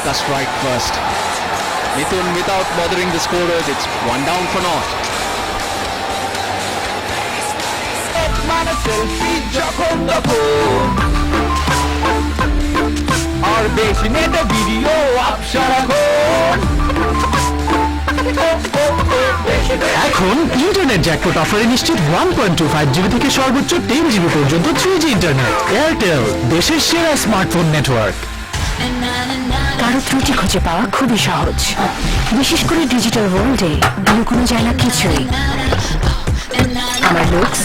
Lanka strike first. Mithun without bothering the scorers, it's 1 down for naught. এখন internet jackpot অফারে নিশ্চিত 1.25 GB থেকে সর্বোচ্চ 10 জিবি পর্যন্ত 3G ইন্টারনেট। এয়ারটেল, দেশের সেরা স্মার্টফোন নেটওয়ার্ক। কারো ত্রুটি খুঁজে পাওয়া খুবই সহজ, বিশেষ করে ডিজিটাল ওয়ার্ল্ডে লুকোনো যায় না কিছুই। আমার লুকস,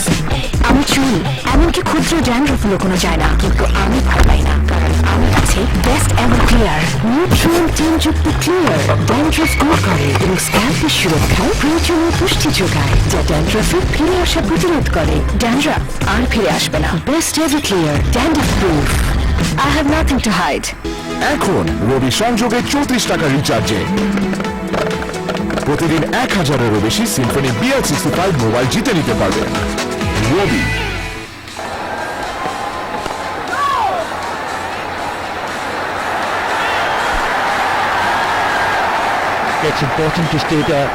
আমি চুল, এমনকি ক্ষুদ্র ড্যান্ড্রফ লুকোনো যায় না, কিন্তু আমি ভয় পাই না, কারণ আমি আছে বেস্ট এভার ক্লিয়ার নিউট্রিয়েন্ট যুক্ত ক্লিয়ার। ড্যান্ড্রফ দূর করে এবং স্ক্যাল্পের সুরক্ষায় প্রয়োজনীয় পুষ্টি যোগায়, যা ড্যান্ড্রফে ফিরে আসা প্রতিরোধ করে। ড্যান্ড্রফ আর ফিরে আসবে না। Best ever clear dandruff proof. I have nothing to hide. এখন রবি সংযোগে 34 টাকা রিচার্জে প্রতিদিন 1000-এরও বেশি সিম্ফনি BL65 মোবাইল জিতে নিতে পারবেন। রবি। It's important to stay there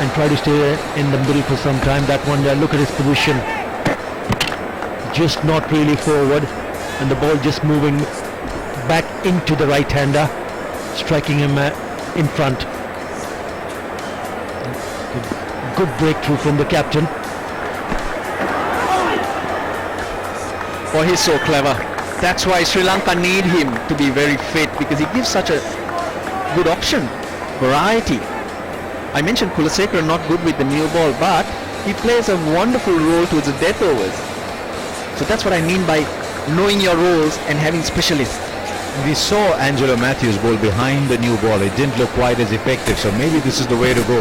and try to stay in the middle for some time. That one there, look at his position, just not really forward, and the ball just moving back into the right-hander, striking him in front. Good breakthrough from the captain. Oh, he's so clever. That's why Sri Lanka need him to be very fit, because he gives such a good option, variety. I mentioned Kulasekara not good with the new ball, but he plays a wonderful role towards the death overs. So that's what I mean by knowing your roles and having specialists. We saw Angelo Matthews bowl behind the new ball. It didn't look quite as effective, so maybe this is the way to go.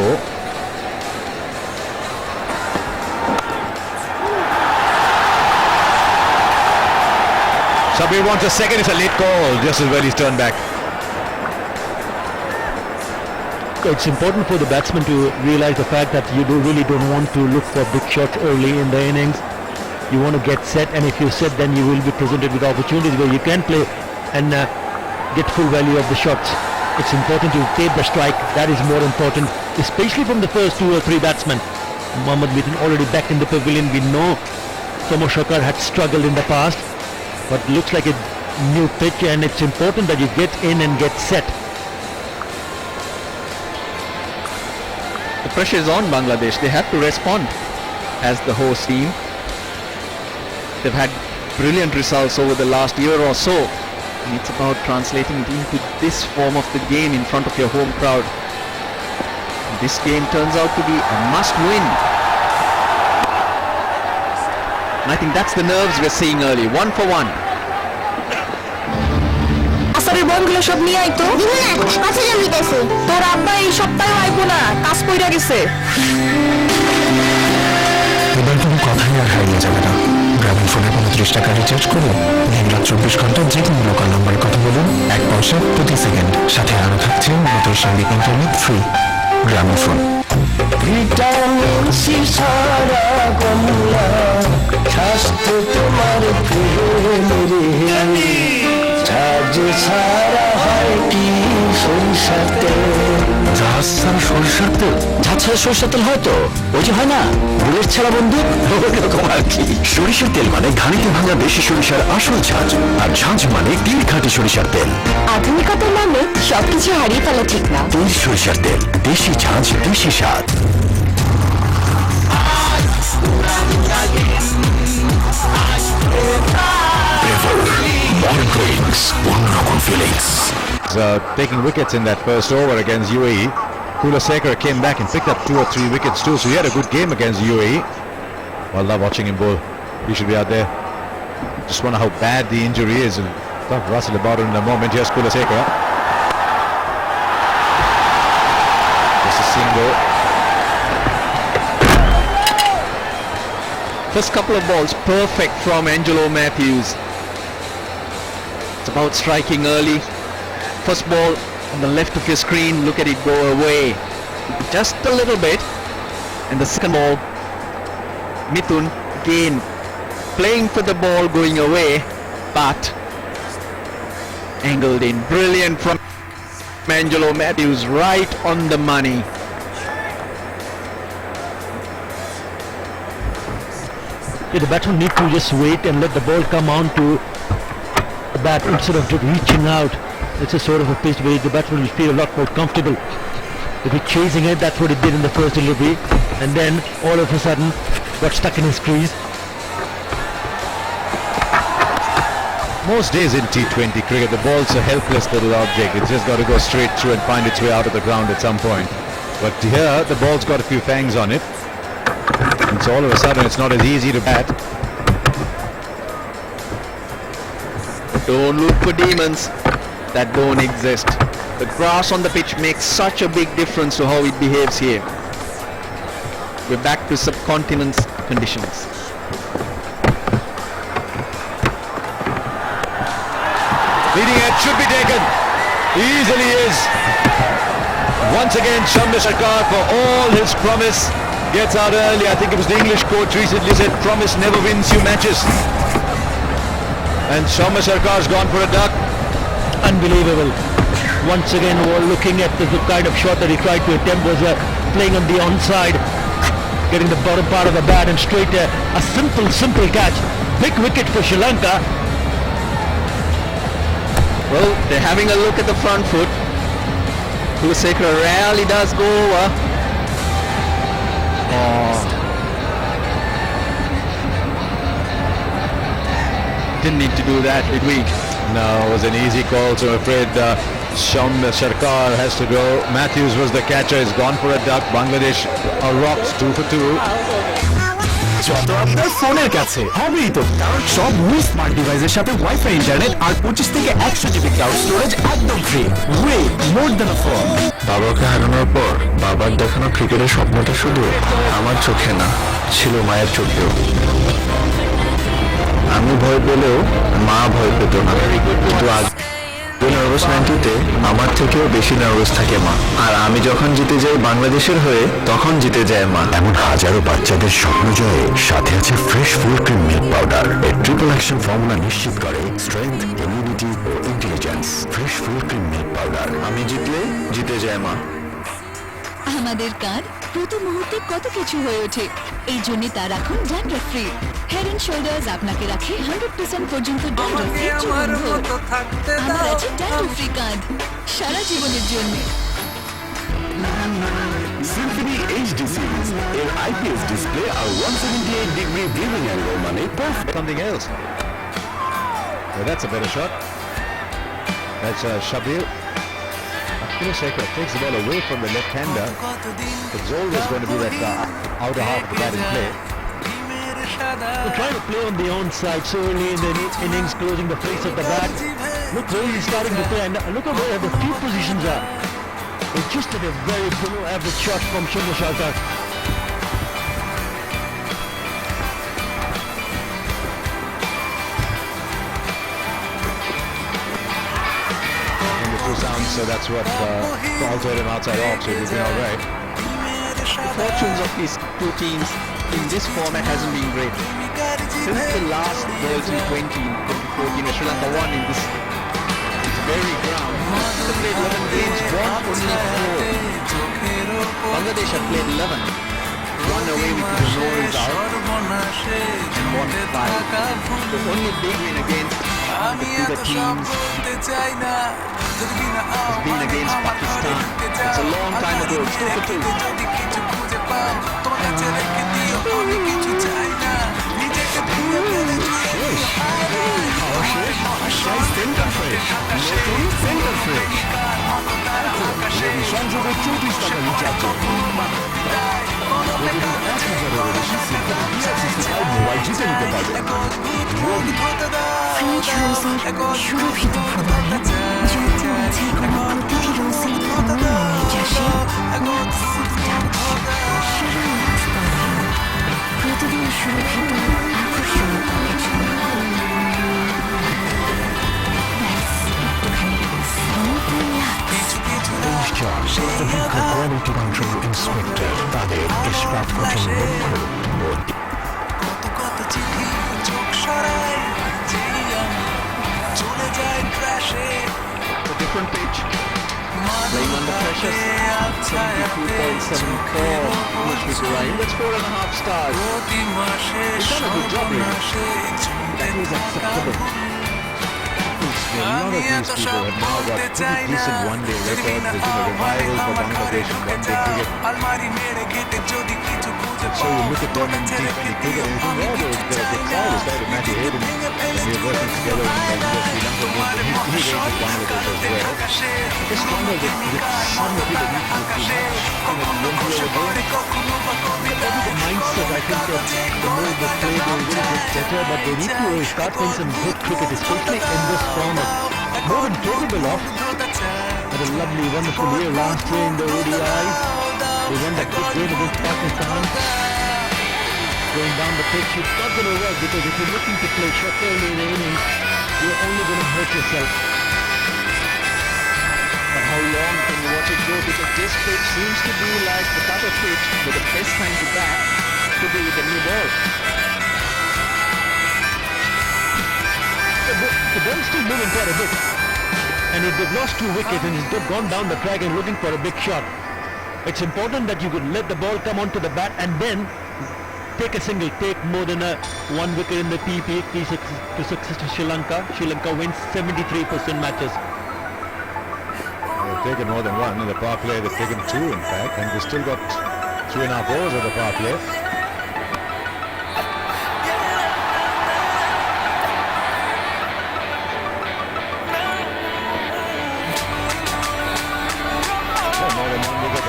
Sabir wants a second. It's a late call, just as well he's turned back. It's important for the batsman to realize the fact that you really don't want to look for big shots early in the innings. You want to get set, and if you're set, then you will be presented with opportunities where you can play and get full value of the shots. It's important to take the strike. That is more important, especially from the first 2 or 3 batsmen. Mohammad Mithun already back in the pavilion. We know Tomo Shakar had struggled in the past, but looks like a new pitch, and it's important that you get in and get set. The pressure is on Bangladesh. They have to respond as the host team. They've had brilliant results over the last year or so, and it's about translating it into this form of the game in front of your home crowd. This game turns out to be a must win, and I think that's the nerves we're seeing early. 1 for 1. আসারের বলগুলো সব নিয়ে আইতো। কাছে জমিতেছে। তোর আব্বা এই সপ্তাহে আইবো না, কাজ কইরা গেছে। এবার কোনো কথাই আর হারিয়ে যাবে না। গ্রামীণ ফোনে 29 টাকা রিচার্জ করুন, দিনরাত 24 ঘন্টা যে কোনো লোকাল নাম্বারে কথা বলুন, 1 পয়সা প্রতি সেকেন্ড, সাথে আরো থাকছে উন্নত সঙ্গে ইন্টারনেট ফ্রি। গ্রামীণ ফোন। ভিটামিন সি ছাড়া কমলা, স্বাস্থ্য তোমার প্রেমের ঝাঁজ ছাড়া হয় কি সরিষার তেল। ঝাঁজ ছাড়া সরিষার তেল? ঝাঁজ ছাড়া সরিষার তেল হয়তো ওই যে হয় না বুলেট ছাড়া বন্দুক, ওরকম আর কি। সরিষার তেল মানে ঘানিতে ভাঙা দেশি সরিষার আসল ঝাঁজ, আর ঝাঁজ মানে তিল খাঁটি সরিষার তেল। আধুনিকতার নামে সবকিছু হারিয়ে ফেলা ঠিক না। তিল সরিষার তেল, দেশি ঝাঁজ, দেশি স্বাদ। Modern drinks, অন্যরকম feelings. Taking wickets in that first over against UAE. Kulasekara came back and picked up 2 or 3 wickets too, so he had a good game against UAE. Well, love watching him bowl. He should be out there. Just wonder how bad the injury is, and talk to Russell about it in a moment. Here's Kulasekara. Just a single. First couple of balls perfect from Angelo Matthews. It's about striking early. First ball on the left of your screen, look at it go away just a little bit, and the second ball, Mithun again playing for the ball going away, but angled in. Brilliant from Angelo Matthews, right on the money. Yeah, the batsman need to just wait and let the ball come on to the bat instead of just reaching out. It's a sort of a pitch where the batsman will feel a lot more comfortable. If he's chasing it, that's what he did in the first delivery, and then all of a sudden got stuck in his crease. Most days in T20 cricket, the ball's a helpless little object. It's just got to go straight through and find its way out of the ground at some point. But here, the ball's got a few fangs on it. And so all of a sudden, it's not as easy to bat. Don't look for demons that don't exist. The grass on the pitch makes such a big difference to how it behaves here. We're back to subcontinent conditions. Leading edge should be taken. Easily is. Once again, Shamna Sarkar, for all his promise, gets out early. I think it was the English coach recently said, promise never wins you matches. And Shamna Sarkar's gone for a duck. Unbelievable. Once again, we're looking at the kind of shot that he tried to attempt was playing on the onside, getting the bottom part of the bat and straight a simple catch. Big wicket for Sri Lanka. Well, they're having a look at the front foot. Kulasekara rarely does go over. Didn't need to do that, did we? No, it was an easy call, so I'm afraid Shamna Sarkar has to go. Matthews was the catcher, he's gone for a duck. Bangladesh are rocks, 2 for 2. যত আপনার ফোনের কাছে হবেই তো, কারণ সব we smart ডিভাইসের সাথে ওয়াইফাই ইন্টারনেট আর 25 থেকে 100 জিবি ক্লাউড স্টোরেজ একদম free. Way more than a phone. বাবাকে হারানোর পর বাবার দেখানো ক্রিকেটের স্বপ্নটা শুধু আমার চোখে না, ছিল মায়ের চোখেও। আমি ভয় পেলেও মা ভয় পেত না, কিন্তু আজ নার্ভাস 90-তে আমার থেকেও বেশি নার্ভাস থাকে মা। আর আমি যখন জিতে যাই বাংলাদেশের হয়ে, তখন জিতে যায় মা। এমন হাজারো বাচ্চাদের স্বপ্ন জয়ে সাথে আছে fresh full cream milk powder. এর ট্রিপল অ্যাকশন ফর্মুলা নিশ্চিত করে স্ট্রেংথ, ইমিউনিটি ও intelligence. Fresh full cream milk powder, আমি জিতলে জিতে যায় মা। আমাদের কাঁধ প্রতি মুহূর্তে কত কিছু হয়ে ওঠে, এই জন্য তা রাখুন dandruff free. Head and shoulders আপনাকে রাখে 100% পর্যন্ত ড্যান্ড্রফ ফ্রি চুল। আমার আছে ড্যান্ড্রফ ফ্রি কাঁধ সারা জীবনের জন্য। সিম্ফনি এইচডি সিরিজ এর আইপিএস ডিসপ্লে আর 178 ডিগ্রি ভিউইং অ্যাঙ্গেল মানে perfect. Something else. Well, that's a better shot. That's Shabir. Kulasekara takes the ball away from the left-hander. It's always going to be that outer half of the batting play. They're trying to play on the onside so early in the innings, closing the face of the bat. Look where he's starting to play, and look at where the field positions are. It's just a very below average shot from Shamna Sarkar. Sounds, so that's what altered him outside off, so he'll be all right. The fortunes of these two teams in this format hasn't been great. Since the last World T20 in 2014, Sri Lanka won in this very ground. They played 11 games, won only 4. Bangladesh have played 11, won away with no result, and won 5. The only big win against the bigger teams has been against Pakistan. It's a long time ago. It's 2 for 2. সংযোগে 34 টাকা recharge mobile জিতে নিতে পারবে। Fridge রোজের সুরভিত ফলনে যত্ন আছে কোনো প্রতিটি রোজে অনন্য নির্যাসে প্রতিদিন সুরভিত আকর্ষণীয় ত্বকের জন্য অভিজ্ঞ কোয়ালিটি কন্ট্রোল ইন্সপেক্টর তাদের ইস্পাত কঠিন লক্ষ্য A different pitch. Playing under pressure. 72.74 Mushfiqur Rahim. That's 4.5 stars. He's done a good job, really. That was acceptable. A lot of these people have now got pretty decent one-day records. There's been a revival for Bangladesh in one-day cricket. So you look at them in T20 cricket and you think, oh, the side is there with Matthew Hayden. And we're working together in the Sri Lanka game. He rated Bangladesh as well. Just wonder with some of it, he could be much in a 1-day game. The mindset, I think that the more they play, they will get better, but they need to start playing some good cricket, especially in this format. More than capable of. Had a lovely, wonderful year last year in the ODIs. They won that good game against Pakistan. Going down the pitch, it's not going to work because if you're looking to play short early in the innings, you're only going to hurt yourself. But how long can you watch it go? Because this pitch seems to be like the type of pitch where the best time to bat could be with the new ball. The ball's still moving quite a bit. And if they've lost 2 wickets and they've gone down the track and looking for a big shot, it's important that you could let the ball come onto the bat and then take a single, take more than a 1 wicket in the TP to success to Sri Lanka. Sri Lanka wins 73% matches. They've taken more than one in the power play. They've taken 2 in fact, and they've still got 3.5 overs of the power play.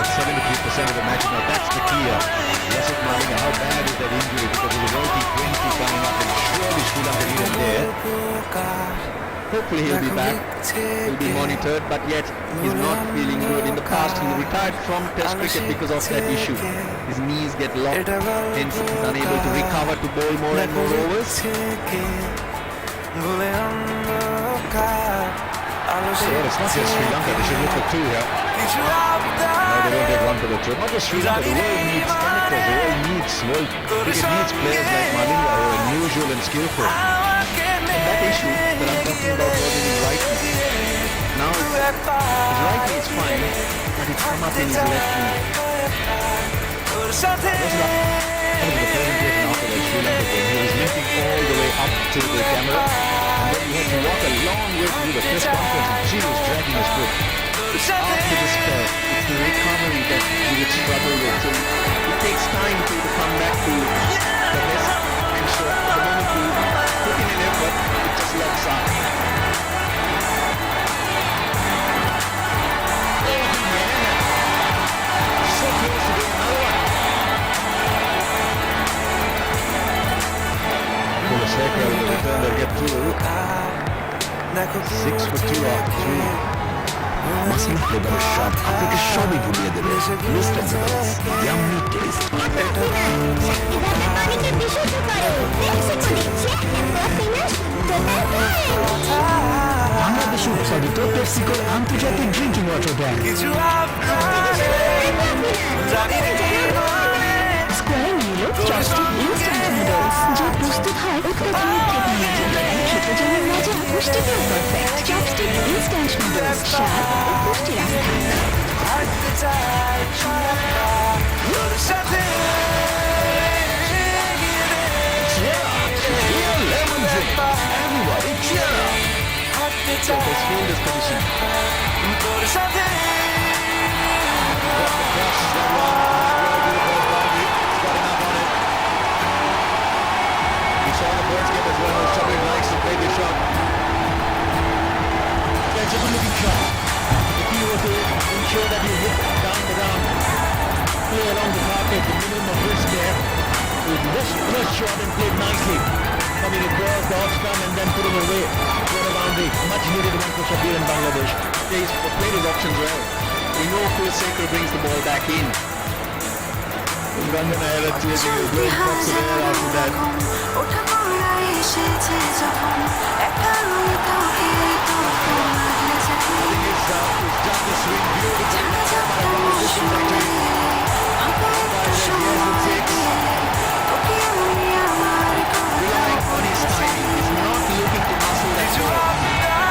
That's 73% of the match. Now that's the key. Lasith Malinga, how bad is that injury? Because there's a World T20 coming up and surely Sri Lanka need him there. Hopefully he'll be back. He'll be monitored, but yet he's not feeling good. In the past he retired from Test cricket because of that issue. His knees get locked, hence he's unable to recover to bowl more and more overs. So it's not just Sri Lanka, they should look at 2 here. No, they don't take 1 for the 2. Not just Sri Lanka, the world needs chemicals, the world cricket needs players like Malinga who are unusual and skillful. And that issue that I'm talking about was in his right knee. Now his right knee is fine, but it's come up in his left knee. This is the presentation after the Sri Lanka game. He was limping all the way up to the camera, and then he had to walk a long way to do the press conference, and she was dragging his foot. After the spell, it's the recovery that he would struggle with. So it takes time for you to come back to the best. And so at the moment you put in an effort, it just locks up. Oh yeah! So close to getting another one. Kulashekar will return, they'll get 2. 6 for 2 after 3. মাসিমা ফ্লেভারের স্বাদ আপনাকে সবই ভুলিয়ে দেবে mister noodles yummy test বাংলাদেশে উৎপাদিত পেপসিকোর আন্তর্জাতিক ড্রিঙ্কিং ওয়াটার ব্র্যান্ড স্কোয়ার নিল চপস্টিক ইনস্ট্যান্ট নুডলস যা প্রস্তুত হয় অত্যাধুনিক টেকনোলজি খেতে যেমন মজা পুষ্টিতেও পারফেক্ট চপস্টিক ইনস্ট্যান্ট নুডলস স্বাদ ও পুষ্টির So his field is positioned. That's a good looking shot. If you were to ensure that you hit down the ground, play along the carpet, the minimum of risk there, with this first shot and played nicely. Coming across the off stump and then putting away for a boundary. Much needed one for Shabir in Bangladesh. He's played his options well. We know Kulashekar brings the ball back in. Ranjana Ayala chasing his great box of air after that. He's done the swing beautifully. Relying on his timing. He's not looking to muscle that ball.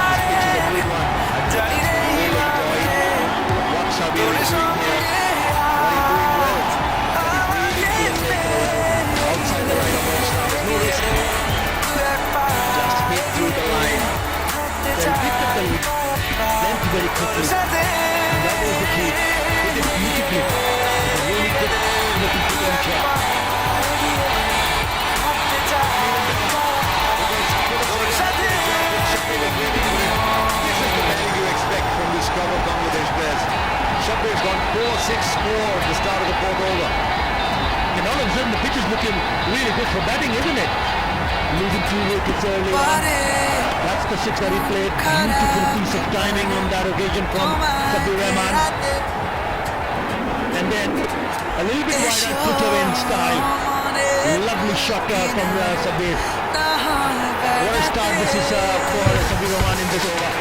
very quickly. And that was the key. He did beautifully. It was a really good looking picking shot. This is the value you expect from this squad of Bangladesh players. Shabbir's gone 4-6 score at the start of the fourth over. And all of a sudden the pitch is looking really good for batting, isn't it? Losing 2 wickets early on. That's the six that he played. Beautiful piece of timing on that occasion from Sabir Rahman. And then a little bit wider put away in style. Lovely shot from Sabir. What a start this is for Sabir Rahman in this over.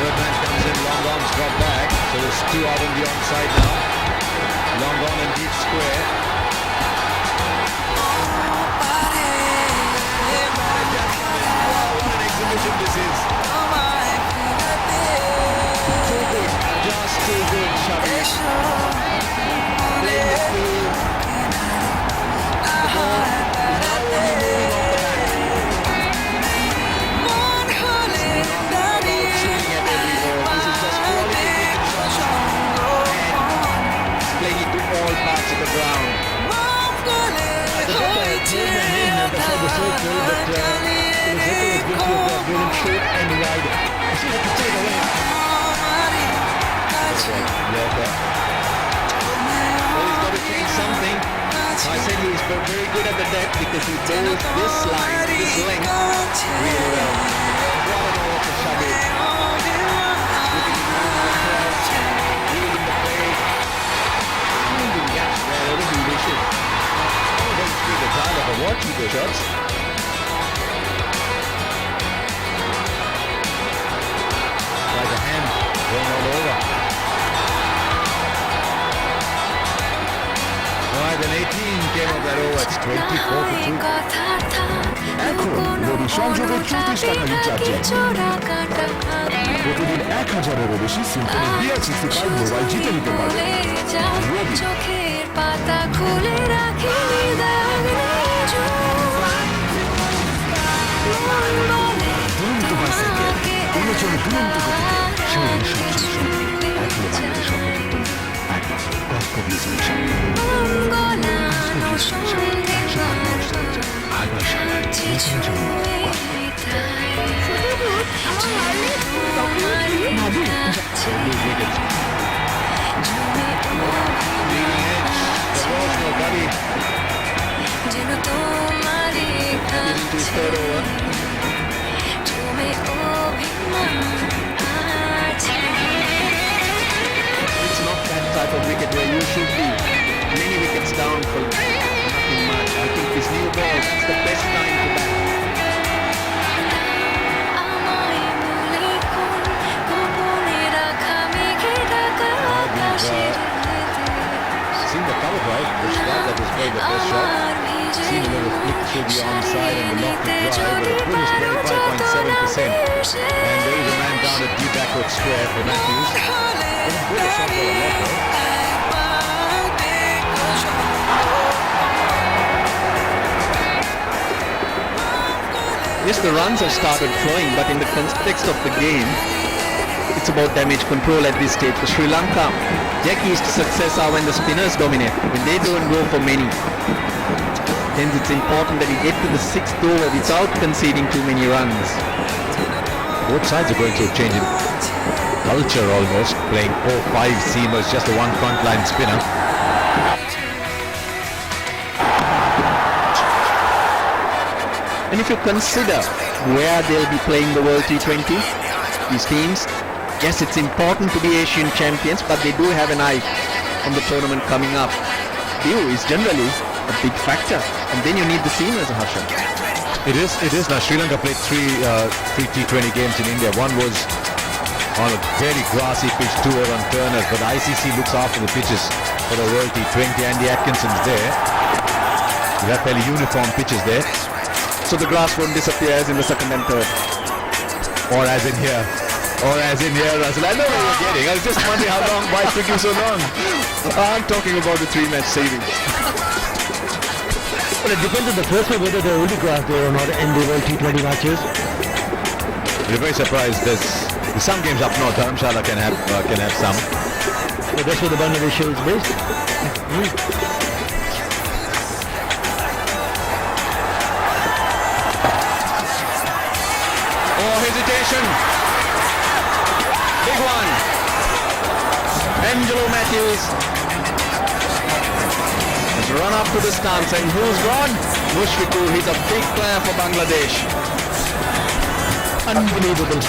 Third man comes in, long arms drop back. So there's 2 out on the onside now. Long on and deep square. What an exhibition this is. Too good, just too good, Shabir. Playing the field. The ball is now only moving off the bat. Shooting at every ball. This is just quality cricket shot. And playing it to all parts of the ground. The circle, but the circle is guilty of going short and wide. You see, like to take away. Yorker. Well, he's got to change something. I said he's very good at the depth because he bowls this line, this length, really well. What an over for Shabir. Looking across, reading the play, finding gaps wherever he wishes. Oh, don't see the time of a watching the shots. Like a hand going all over. Alright, then 18 came of that over. It's 24-2. এখন রবি সংযোগে 34 টাকা রিচার্জে প্রতিদিন 1000-এরও বেশি Symphony BR65 mobile জিতে নিতে পারবেন। রবি চোখের পাতা খুলে রাখি দাগ দুরন্ত বাইসাইকেল উন্মোচন দুরন্ত গতিতে শরীরের সঞ্চয় সঙ্গে এখনো বাংলাদেশ অপযুক্ত একমাত্র কস্কো বিজনেস যেন তোমারই কাছে তুমি অভিমান আছে It's not that type of wicket where you should be many wickets down for nothing much. I think this new ball is the best time to bat. আমায় বলে কোন গোপনে রাখা মেঘে ঢাকা আকাশের Seen the cover drive, the shot that was played the first shot. আমার ভিজে Seen a little flick through the onside and the lofted drive, but the pull is 25.7%. And there is a man down at deep backward square for Matthews. Good shot for a locker. Yes, the runs have started flowing, but in the context of the game, it's about damage control at this stage. For Sri Lanka, their keys to success are when the spinners dominate, when they don't go for many. Hence, it's important that you get to the 6th over without conceding too many runs. Both sides are going through a change in culture almost, playing 4-5 seamers, just the one front line spinner. And if you consider where they'll be playing the World T20, these teams, yes, it's important to be Asian champions, but they do have an eye on the tournament coming up. View is generally a big factor, and then you need the seamers, Harsha. It is. Now Sri Lanka played three T20 games in India. One was on a very grassy pitch, 2 over on Turners, but the ICC looks after the pitches for the World T20. Andy Atkinson's there. You have fairly uniform pitches there. So the grass won't disappear as in the second and third. Or as in here. Russell. I know what you're getting. I was just wondering why it took you so long. I'm talking about the 3-match savings. Well, it depends on the first one whether they're only grass there or not in the World T20 matches. You're very surprised there's Some games up north, Dharamshala can have some. So that's where the Bangladesh show is based. Oh, hesitation. Big one. Angelo Matthews has run up to the stance, and who's gone? Mushfiqur. He's a big player for Bangladesh. Unbelievable.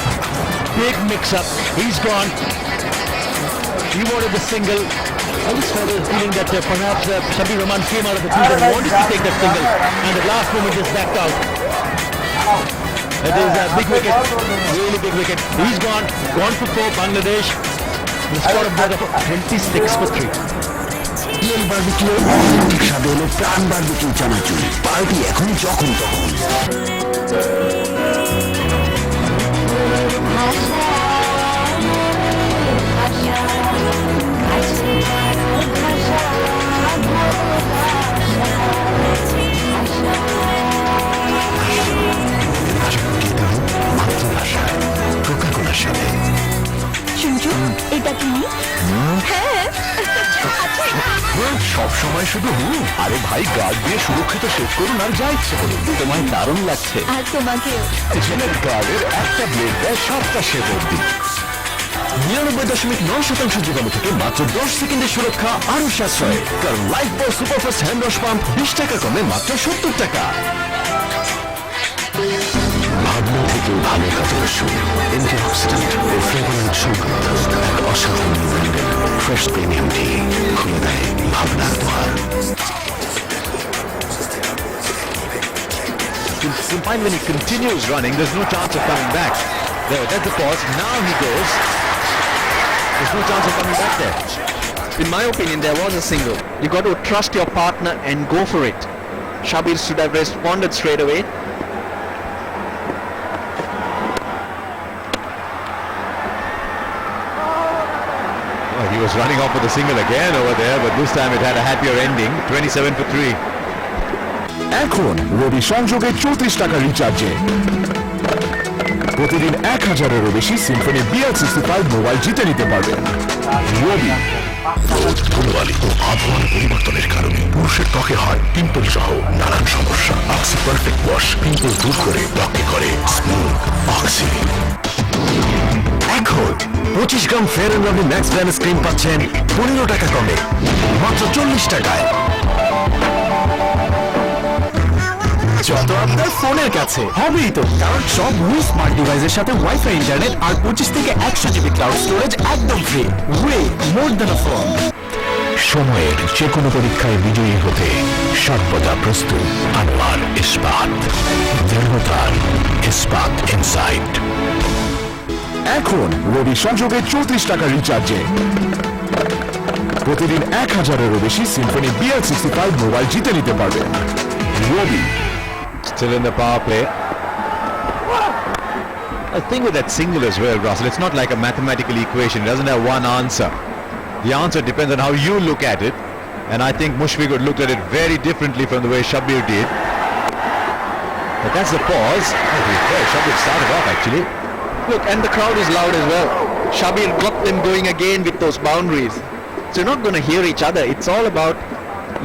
Big mix-up. He's gone. He wanted the single. I just had a feeling that perhaps Shabir Rahman came out of the field and wanted to take that single, and at last moment just backed out. It is a big wicket, really big wicket. He's gone for 4, Bangladesh. The score of that of 26 for 3. Plain barbecue authentic স্বাদ হলো প্রাণ barbecue চানাচুর। Party এখন যখন তখন। মাতৃভাষায় কোকা-কোলার সাথে। শুনছো এটা কি? হ্যাঁ সব সময় শুধু আরে ভাই গার্ড দিয়ে সুরক্ষিত শেষ করুন আর যা ইচ্ছে করুন। তোমায় দারুণ লাগছে। আর তোমাকেও। জিলেট গার্ডের একটা ব্লেড দেয় 7টা শেপ অব্দি। 99.9% জীবাণু থেকে মাত্র 10 সেকেন্ডের সুরক্ষা আরো সাশ্রয়, কারণ লাইফ বয় সুপারফাস্ট হ্যান্ড ওয়াশ পাম্প 20 টাকা কমে মাত্র 70 টাকা। ভাবনা থেকে ভালো কাজের শুরু, অ্যান্টিঅক্সিডেন্ট ও ফ্লেভোনয়েড সমৃদ্ধ এক অসাধারণ ব্র্যান্ডের ফ্রেশ প্রিমিয়াম টি খুলে দেয় ভাবনার দ্বার। You'll find when he continues running, there's no chance of coming back. There, that's the pause. Now he goes. There's no chance of coming back there. In my opinion, there was a single. You got to trust your partner and go for it. Shabir should have responded straight away. Oh, he was running off with a single again over there, but this time it had a happier ending. 27 for 3. এখন রবি সংযোগে 34 টাকা রিচার্জে প্রতিদিন 1000-এরও বেশি Symphony BL65 mobile জিতে নিতে পারবেন। রবি ধুলোবালি ও আবহাওয়ার পরিবর্তনের কারণে পুরুষের ত্বকে হয় পিম্পল সহ নানান সমস্যা। অক্সি পারফেক্ট ওয়াশ পিম্পল দূর করে ত্বকে করে স্মুথ। অক্সি এখন 25 gram Fair and Lovely max brand cream পাচ্ছেন 15 টাকা কমে মাত্র 40 টাকায়। যত আপনার ফোনের কাছে হবেই তো, কারণ সব নিউ স্মার্ট ডিভাইসের সাথে ওয়াইফাই ইন্টারনেট আর 25 থেকে 100 জিবি ক্লাউড স্টোরেজ একদম free. Way more than a phone. সময়ের যে কোনো পরীক্ষায় বিজয়ী হতে সর্বদা প্রস্তুত আনোয়ার ইস্পাত, দৃঢ়তার ইস্পাত ইনসাইট। এখন রবি সংযোগে 34 টাকা রিচার্জে প্রতিদিন 1000-এরও বেশি সিম্ফনি BL65 মোবাইল জিতে নিতে পারবেন। রবি Still in the power play. The thing with that single as well, Russell, it's not like a mathematical equation. It doesn't have one answer. The answer depends on how you look at it. And I think Mushfiqur looked at it very differently from the way Shabir did. But that's the pause. Shabir started off actually. Look, and the crowd is loud as well. Shabir got them going again with those boundaries. So you're not going to hear each other. It's all about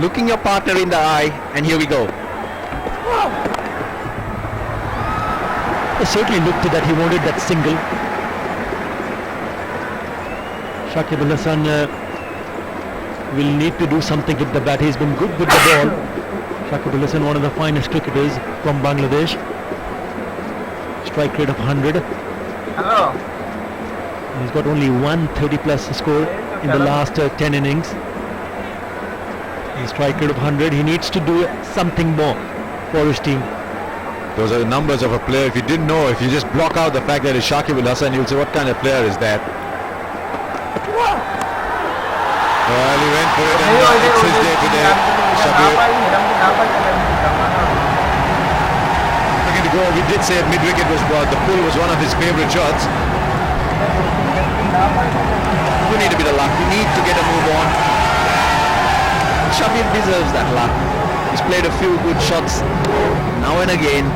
looking your partner in the eye, and here we go. It certainly looked that he wanted that single. Shakib Al Hasan will need to do something with the bat. He's been good with the ball. Shakib Al Hasan, one of the finest cricketers from Bangladesh. Strike rate of 100. Hello. He's got only 130 plus score in the last 10 innings. His strike rate of 100. He needs to do something more for his team. Those are the numbers of a player. If you didn't know, if you just block out the fact that it's Shakib Al Hasan, you'll say, what kind of player is that? Well, he went for it and it's his day today. Shabir. Second to go, we did say at mid-wicket was the pull was one of his favourite shots. You need a bit of luck. You need to get a move on. Shabir deserves that luck. He's played a few good shots. Now and again,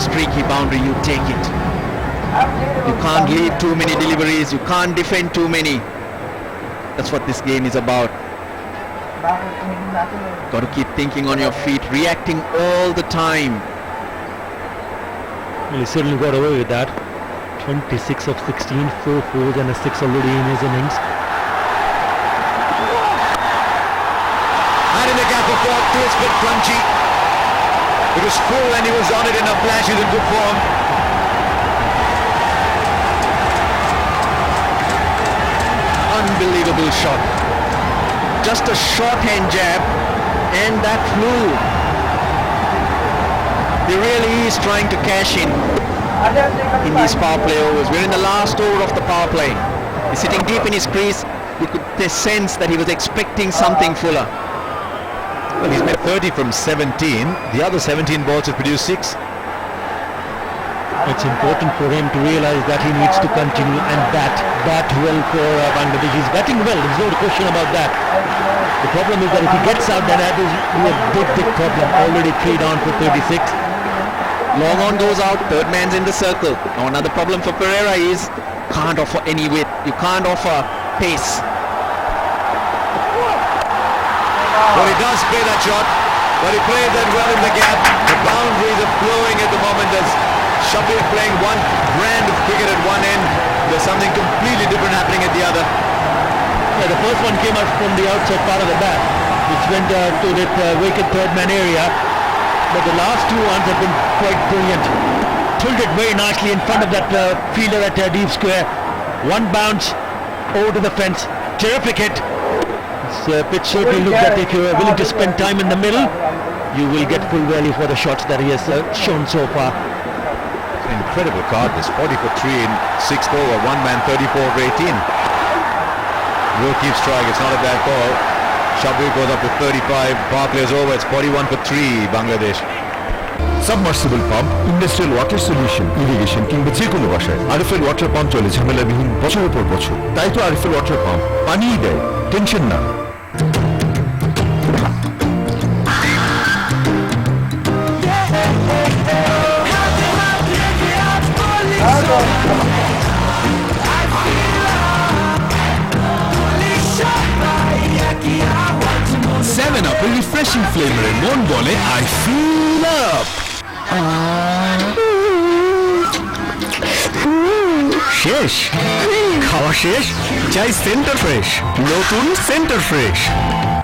streaky boundary, you take it. You can't lead too many deliveries, you can't defend too many. That's what this game is about. Got to keep thinking on your feet, reacting all the time. Well, he certainly got away with that. 26 of 16, 4 fours and a 6 already in his innings. And in the gap of fourth, it's a bit crunchy. It was full and he was on it in a flash. He's in good form. Unbelievable shot. Just a shorthand jab and that flew. He really is trying to cash in these power play overs. We're in the last over of the power play. He's sitting deep in his crease. You could sense that he was expecting something fuller. Well, he's made 30 from 17. The other 17 balls have produced 6. It's important for him to realize that he needs to continue and bat well for Bangladesh. He's batting well, there's no question about that. The problem is that if he gets out, then that will be a big problem. Already 3 down for 36. Long on goes out, third man's in the circle. Now another problem for Pereira is can't offer any width. You can't offer pace. Well, he does play that shot, but he played that well in the gap. The boundaries are flowing at the moment as Shabir playing one brand of cricket at one end. There's something completely different happening at the other. Yeah, the first one came out from the outside part of the bat, which went to that vacant third man area. But the last 2 ones have been quite brilliant. Tilted very nicely in front of that fielder at deep square. One bounce over to the fence. Terrific hit. This pitch certainly looks that if you're willing to spend time in the middle, you will get full value for the shots that he has shown so far. It's an incredible card. This 40 for 3 in 6th over. One man 34 for 18. Will keeps trying. It's not a bad ball. Shabir goes up to 35. Power play is over. It's 41 for 3 Bangladesh. Submersible pump, industrial water solution, irrigation কিংবা যে কোনো বাসায় RFL water pump চলে ঝামেলাবিহীন বছরের পর বছর। তাই তো আরএফএল ওয়াটার পাম্প পানিই দেয়, টেনশন না। সেভেন আপ এর রিফ্রেশিং ফ্লেভারে মন বলে আই ফিল আপ। শেষ খাওয়া শেষ, চাই সেন্টার ফ্রেশ, নতুন সেন্টার ফ্রেশ।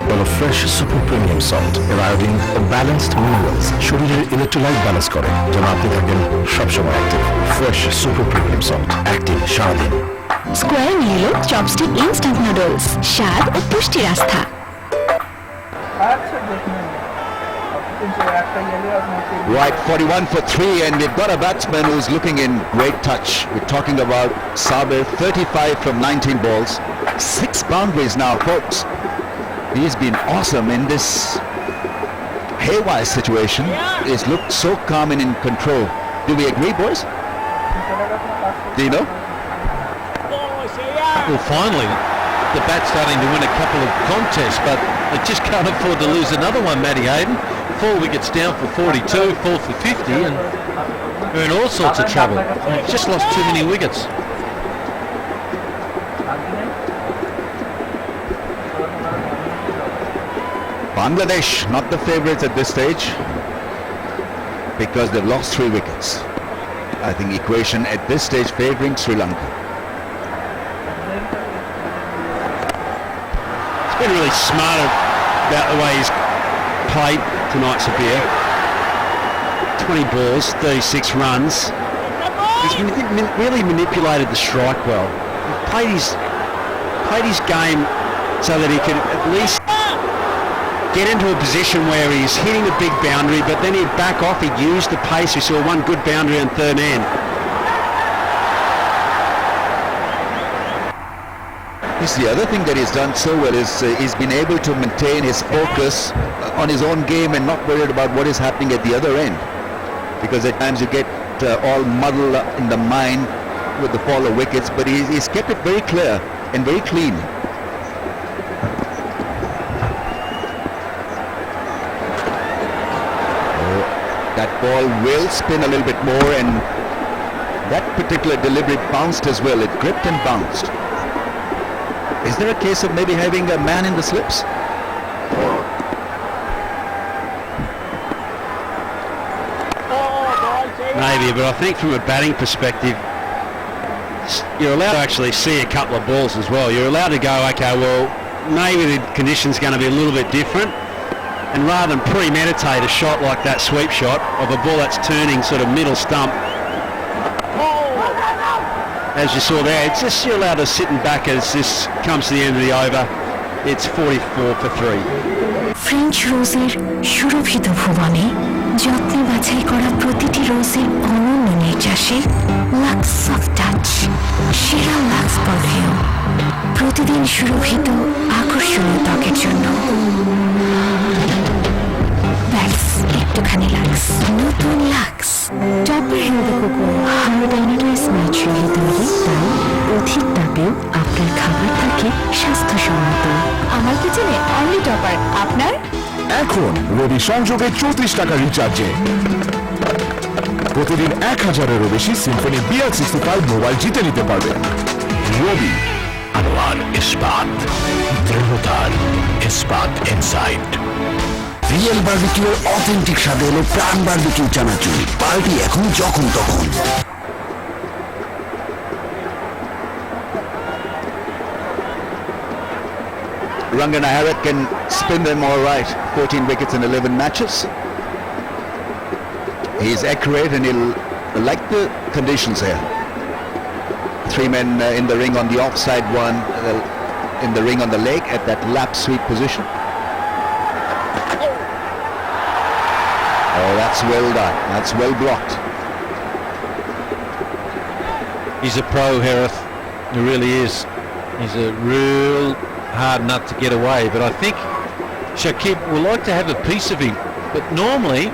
বলো ফ্রেশ সুপার প্রিমিয়াম সল্ট এর আয়োডিন ও ব্যালেন্সড মিনারেলস শরীরের ইলেকট্রোলাইট ব্যালেন্স করে যেন আপনি থাকেন সবসময় active. Fresh super premium salt, active সারাদিন। স্কোয়ার নিয়ে এলো চপস্টিক ইনস্ট্যান্ট নুডলস, স্বাদ ও পুষ্টির আস্থা। Right, 41 for 3, and we've got a batsman who's looking in great touch. We're talking about Sabir, 35 from 19 balls, 6 boundaries now, folks. He's been awesome in this haywire situation. He's looked so calm and in control. Do we agree, boys? Do you know? Well, finally, the bat's starting to win a couple of contests, but they just can't afford to lose another one, Matty Hayden. 4 wickets down for 42, 4 for 50, and they're in all sorts of trouble. They've just lost too many wickets. Bangladesh, not the favourites at this stage, because they've lost 3 wickets. I think equation at this stage favouring Sri Lanka. It's been really smart about the way he's played tonight, Sabir. 20 balls, 36 runs. He's really manipulated the strike well. He played his game so that he could at least get into a position where he's hitting a big boundary, but then he'd back off, he'd use the pace. We saw one good boundary on third man. This is the other thing that he's done so well is he's been able to maintain his focus on his own game and not worried about what is happening at the other end. Because at times you get all muddled in the mind with the fall of wickets, but he's kept it very clear and very clean. That ball will spin a little bit more, and That particular delivery bounced as well. It gripped and bounced. Is there a case of maybe having a man in the slips? Maybe, but I think from a batting perspective, you're allowed to actually see a couple of balls as well. You're allowed to go, okay, well, maybe the condition's going to be a little bit different, and rather than premeditate a shot like that sweep shot of a ball that's turning sort of middle stump, as you saw there, it's just you're allowed to sit and back as this comes to the end of the over. It's 44 for 3. French রোজের সুরভিত ভুবনে যত্নে বাছাই করা প্রতিটি রোজের অনন্য নির্যাসে lux of touch, সেরা lux perfume, প্রতিদিন সুরভিত আকর্ষণীয় ত্বকের জন্য। ব্যাস একটুখানি লাক্স, নতুন লাক্স টপের healthy cocoa hard analyse naturally তৈরি, তাই অধিক তাপেও আপনার খাবার থাকে স্বাস্থ্যসম্মত। আমার কিচেনে অনলি টপার, আপনার? এখন রবি সংযোগে 34 টাকা রিচার্জে প্রতিদিন 1000-এরও বেশি সিম্ফনি BL65 মোবাইল জিতে নিতে পারবেন। রবি আনোয়ার ইস্পাত, দৃঢ়তার ইস্পাত ইনসাইট। রিয়েল বারবিকিউর অথেন্টিক স্বাদে এলো প্রাণ বারবিকিউ চানাচুর। পার্টি এখন যখন তখন। Ranganahara can spin them all right. 14 wickets in 11 matches. He's accurate and he'll like the conditions here. 3 men in the ring on the offside, 1 in the ring on the leg at that lap sweep position. Oh, that's well done. That's well blocked. He's a pro, Hereth. He really is. He's a real hard nut to get away, but I think Shakib would like to have a piece of him. But normally,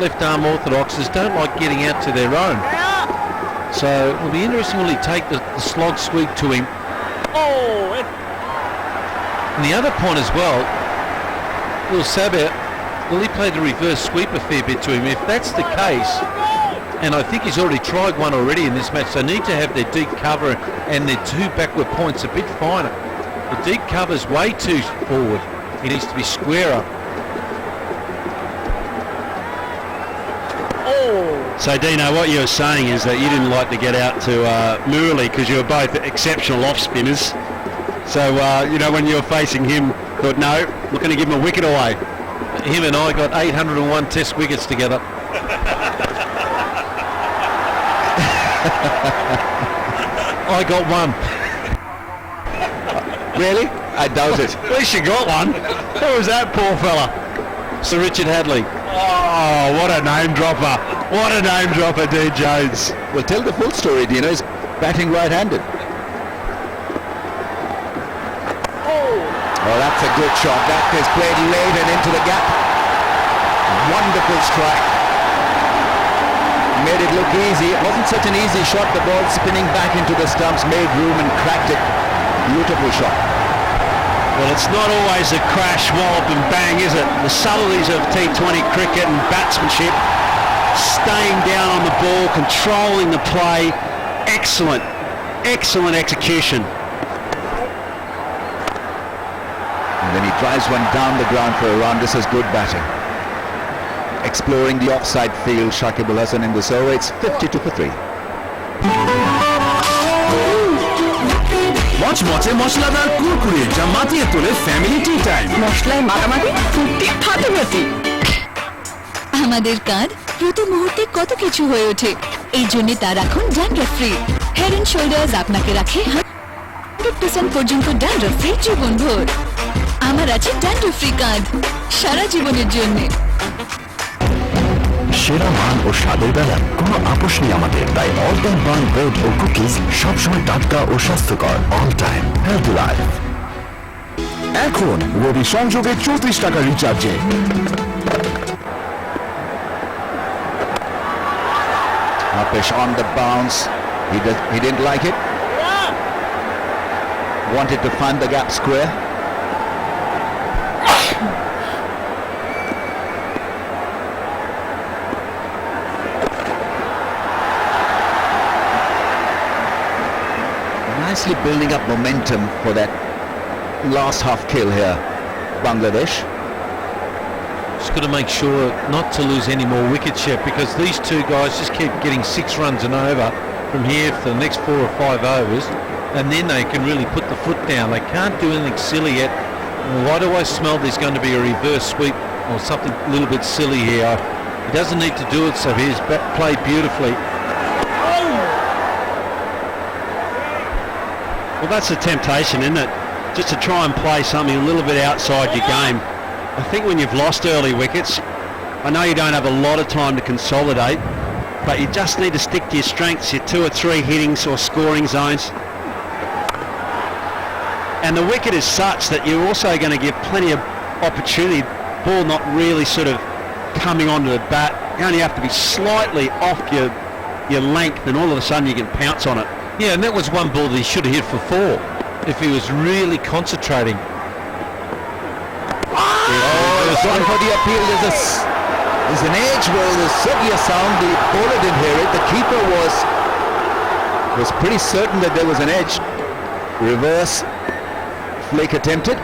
left arm orthodoxes don't like getting out to their own. So it'll be interesting, will he take the slog sweep to him? And the other point as well, Will Sabir, will he play the reverse sweep a fair bit to him? If that's the case, and I think he's already tried one already in this match, they need to have their deep cover and their 2 backward points a bit finer. The deep cover's way too forward. He needs to be squarer. So Dino, what you're saying is that you didn't like to get out to Murali because you were both exceptional off spinners. So when you were facing him, thought no, we're going to give him a wicket away. Him and I got 801 Test wickets together. I got 1. Really? I doubt it. At least you got 1. Who was that poor fella? Sir Richard Hadley. Oh, what a name dropper. What a name dropper, Dean Jones. Well, tell the full story, Dino. He's batting right-handed. Oh, that's a good shot. That is played late and into the gap. Wonderful strike. Made it look easy. It wasn't such an easy shot. The ball spinning back into the stumps, made room and cracked it. Beautiful shot. Well, it's not always a crash, wallop and bang, is it? The subtleties of T20 cricket and batsmanship, staying down on the ball, controlling the play. Excellent, excellent execution. And then he drives one down the ground for a run. This is good batting. Exploring the offside field, Shakib Al Hasan in this over. It's 52 for 3. মচমচে মশলাদার কুরকুরে যা মাতিয়ে তোলে family tea time. মশলায় মাখামাখি, ফুটি ফাটাফাটি। আমাদের কাঁধ প্রতি মুহূর্তে কত কিছু হয়ে ওঠে, এই জন্য তা রাখুন dandruff free. Head and shoulders আপনাকে রাখে 100% পর্যন্ত ড্যান্ড্রফ ফ্রি জীবনভর। আমার আছে ড্যান্ড্রফ ফ্রি কাঁধ সারা জীবনের জন্য। সেরা মান ও স্বাদের বেলায় কোনো আপোষ নেই আমাদের, তাই অল টাইম বার্ন ব্রেড ও কুকিজ সবসময় টাটকা ও স্বাস্থ্যকর। All time healthy life. এখন রবি সংযোগে 34 টাকা রিচার্জে Apish on the bounce. He didn't like it. Wanted to find the gap square. nicely building up momentum for that last half kill here, Bangladesh. Just got to make sure not to lose any more wickets yet, because these two guys just keep getting 6 runs and over from here for the next 4 or 5 overs, and then they can really put the foot down. They can't do anything silly yet. Why do I smell there's going to be a reverse sweep or something a little bit silly here? He doesn't need to do it, so he's played beautifully. Well, that's a temptation, isn't it? Just to try and play something a little bit outside your game. I think when you've lost early wickets, I know you don't have a lot of time to consolidate, but you just need to stick to your strengths, your 2 or 3 hittings or scoring zones. And the wicket is such that you're also going to give plenty of opportunity, ball not really sort of coming onto the bat. You only have to be slightly off your length, and all of a sudden you can pounce on it. Yeah, and that was one ball that he should have hit for 4 if he was really concentrating. There's one for the appeal. There's an edge where there's certainly a sound. The bowler didn't hear it. The keeper was pretty certain that there was an edge. Reverse flick attempted.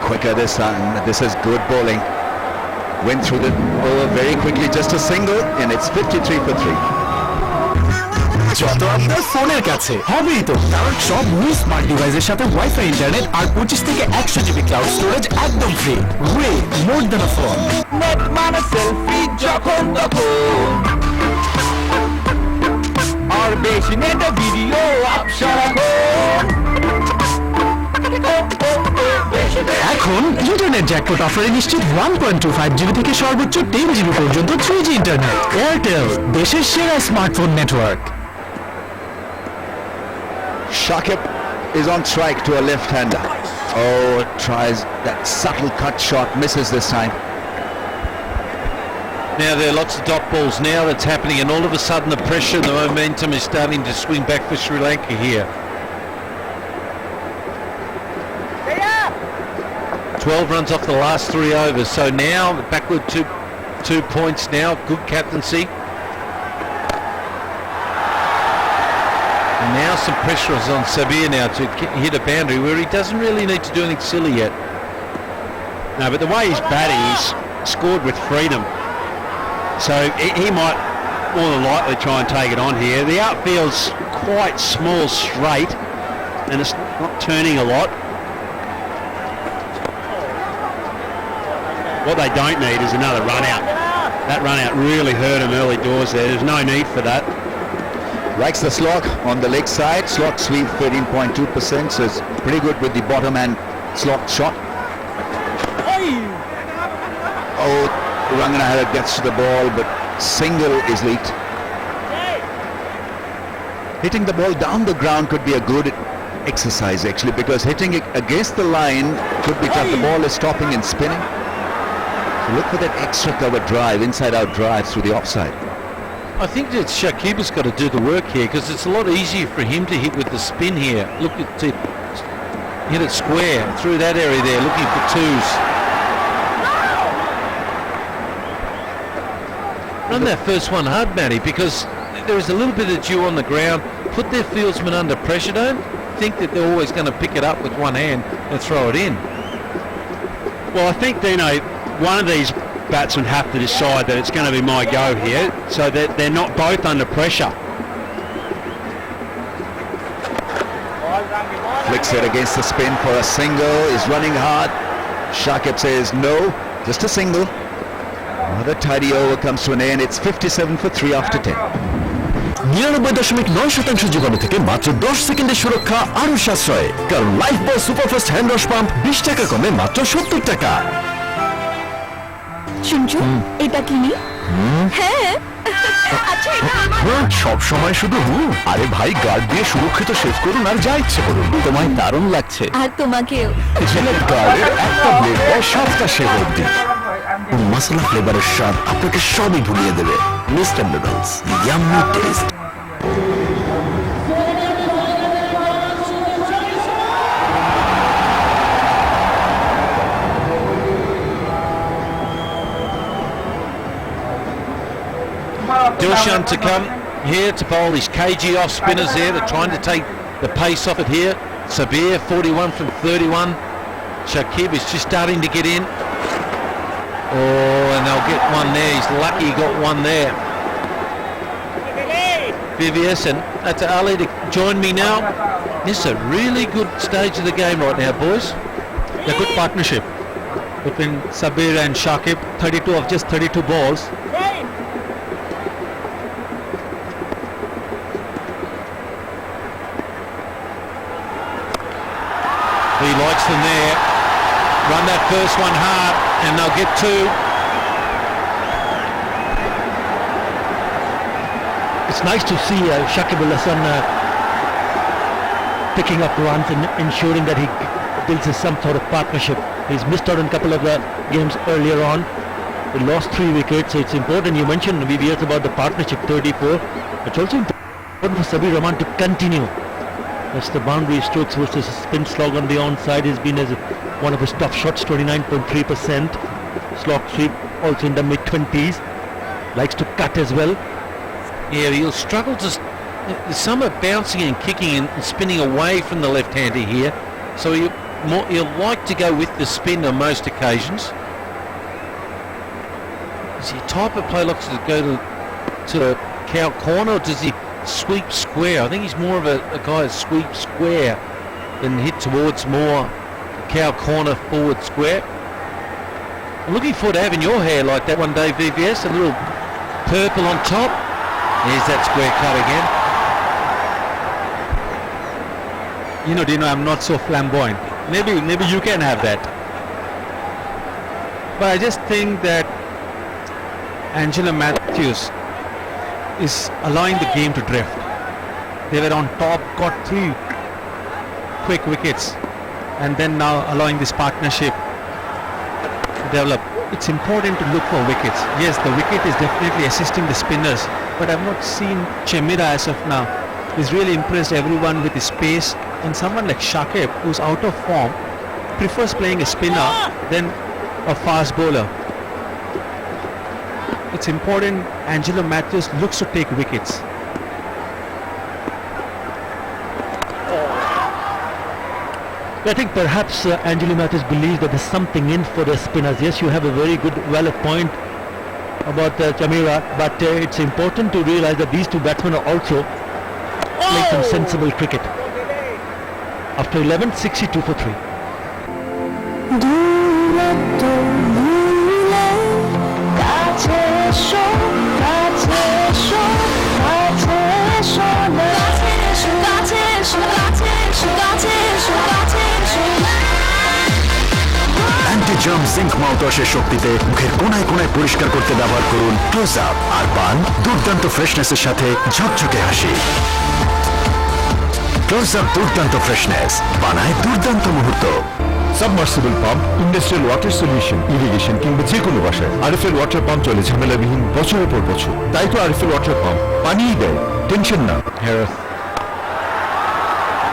Quicker this time. This is good bowling. Went through the over very quickly, just a single, and it's 53 for 3. যত আপনার ফোনের কাছে হবেই তো, কারণ সব new smart ডিভাইসের সাথে ওয়াইফাই ইন্টারনেট আর 25 থেকে 100 জিবি ক্লাউড স্টোরেজ একদম free. Way more than a phone. Net মানে সেলফি যখন তখন, আর বেশি নেটে ভিডিও আপ সারাক্ষণ। এখন ইন্টারনেট জ্যাকপট অফারে নিশ্চিত 1.25 জিবি থেকে সর্বোচ্চ 10 জিবি পর্যন্ত 3G ইন্টারনেট। এয়ারটেল, দেশের সেরা smartphone network. Shakib is on strike to a left-hander. Oh, tries that subtle cut shot, misses this time. Now there are lots of dot balls now that's happening, and all of a sudden the pressure, the momentum is starting to swing back for Sri Lanka here. 12 runs off the last 3 overs, so now backward to 2 points now. Good captaincy. And now some pressure is on Sabir now to hit a boundary where he doesn't really need to do anything silly yet. No, but the way he's batting, he's scored with freedom. So he might more than likely try and take it on here. The outfield's quite small, straight, and it's not turning a lot. What they don't need is another run out. That run out really hurt him early doors there. There's no need for that. Likes the slog on the leg side. Slog sweep 13.2%, so it's pretty good with the bottom and slog shot. Oh, Ranganahara gets to the ball, but single is leaked. Hitting the ball down the ground could be a good exercise actually, because hitting it against the line could be tough. The ball is stopping and spinning. So look for that extra cover drive, inside out drive through the offside. I think that Shakib has got to do the work here, because it's a lot easier for him to hit with the spin here. Look at it, hit it square through that area there, looking for 2s. Run that first one hard, Matty, because there is a little bit of dew on the ground. Put their fieldsmen under pressure. Don't think that they're always going to pick it up with one hand and throw it in. Well, I think, Dino, one of these batsmen have to decide that it's going to be my go here, so that they're not both under pressure. Flicks it against the spin for a single. Is running hard. Shakib says no, just a single. Another tidy over comes to an end. It's 57 for 3 after 10. 99.9% যোগানো থেকে মাত্র 10 সেকেন্ডের সুরক্ষা আরো সাশ্রয়, কারণ Lifebuoy superfast hand wash pump 20 টাকা কমে মাত্র 70 টাকা। শুনছো, এটা কিনি? হ্যাঁ, আচ্ছা এটা আমার। সব সময় শুধু আরে ভাই, গার্ড দিয়ে সুরক্ষিত শেভ করুন আর যা ইচ্ছে করুন। তোমায় দারুণ লাগছে। আর তোমাকেও। জিলেট গার্ডের একটা ব্লেড দেয় 7টা শেভ অবধি। মশলা ফ্লেভারের স্বাদ আপনাকে সবই ভুলিয়ে দেবে। Mister noodles, yummy test. Dilshan Kishan to come here to bowl his cagey off spinners there. They're trying to take the pace off it here. Sabir 41 from 31. Shakib is just starting to get in. Oh, and they'll get one there. He's lucky he got one there. VVS and Atta Ali to join me now. This is a really good stage of the game right now, boys. A good partnership between Sabir and Shakib. 32 of just 32 balls. He likes them there. Run that first one hard and they'll get two. It's nice to see Shakib Al Hasan picking up runs and ensuring that he builds some sort of partnership. He's missed out on a couple of games earlier on. He lost 3 wickets, so it's important. You mentioned VVS about the partnership 34. It's also important for Sabir Rahman to continue. That's the boundary strokes versus spin slog on the onside. Has been as one of his tough shots, 29.3%. Slog sweep also in the mid-20s. Likes to cut as well. Yeah, he'll struggle to... Some are bouncing and kicking and spinning away from the left-hander here. So he'll like to go with the spin on most occasions. Is he a type of player likes to go to the cow corner, or does he sweep square? I think he's more of a guy who sweeps square than hit towards more cow corner forward square. I'm looking forward to having your hair like that one day, VVS. A little purple on top. There's that square cut again. You know, Dino, I'm not so flamboyant. Maybe you can have that. But I just think that Angela Matthews is allowing the game to drift. They were on top, got 3 quick wickets, and then now allowing this partnership to develop. It's important to look for wickets. Yes, the wicket is definitely assisting the spinners, but I've not seen Chemira as of now. He's really impressed everyone with his pace, and someone like Shakib, who's out of form, prefers playing a spinner than a fast bowler. It's important Angelo Matthews looks to take wickets. I think perhaps Angelo Matthews believes that there's something in for the spinners. Yes, you have a very good, valid point about Chamira, but it's important to realize that these two batsmen are also playing some sensible cricket. After 11, 62 for 3. Anti-germ zinc মাউথওয়াশের শক্তিতে মুখের কোনায় কোনায় পরিষ্কার করতে ব্যবহার করুন close up আর পান দুর্দান্ত ফ্রেশনেসের সাথে ঝকঝকে হাসি। ক্লোজ আপ দুর্দান্ত ফ্রেশনেস বানায় দুর্দান্ত মুহূর্ত। Submersible pump, industrial water solution, irrigation কিংবা যে কোনো বাসায় আরএফএল ওয়াটার পাম্প চলে ঝামেলাবিহীন বছরের পর বছর। তাই তো আরএফএল ওয়াটার পাম্প পানিই দেয়, টেনশন না। Harith.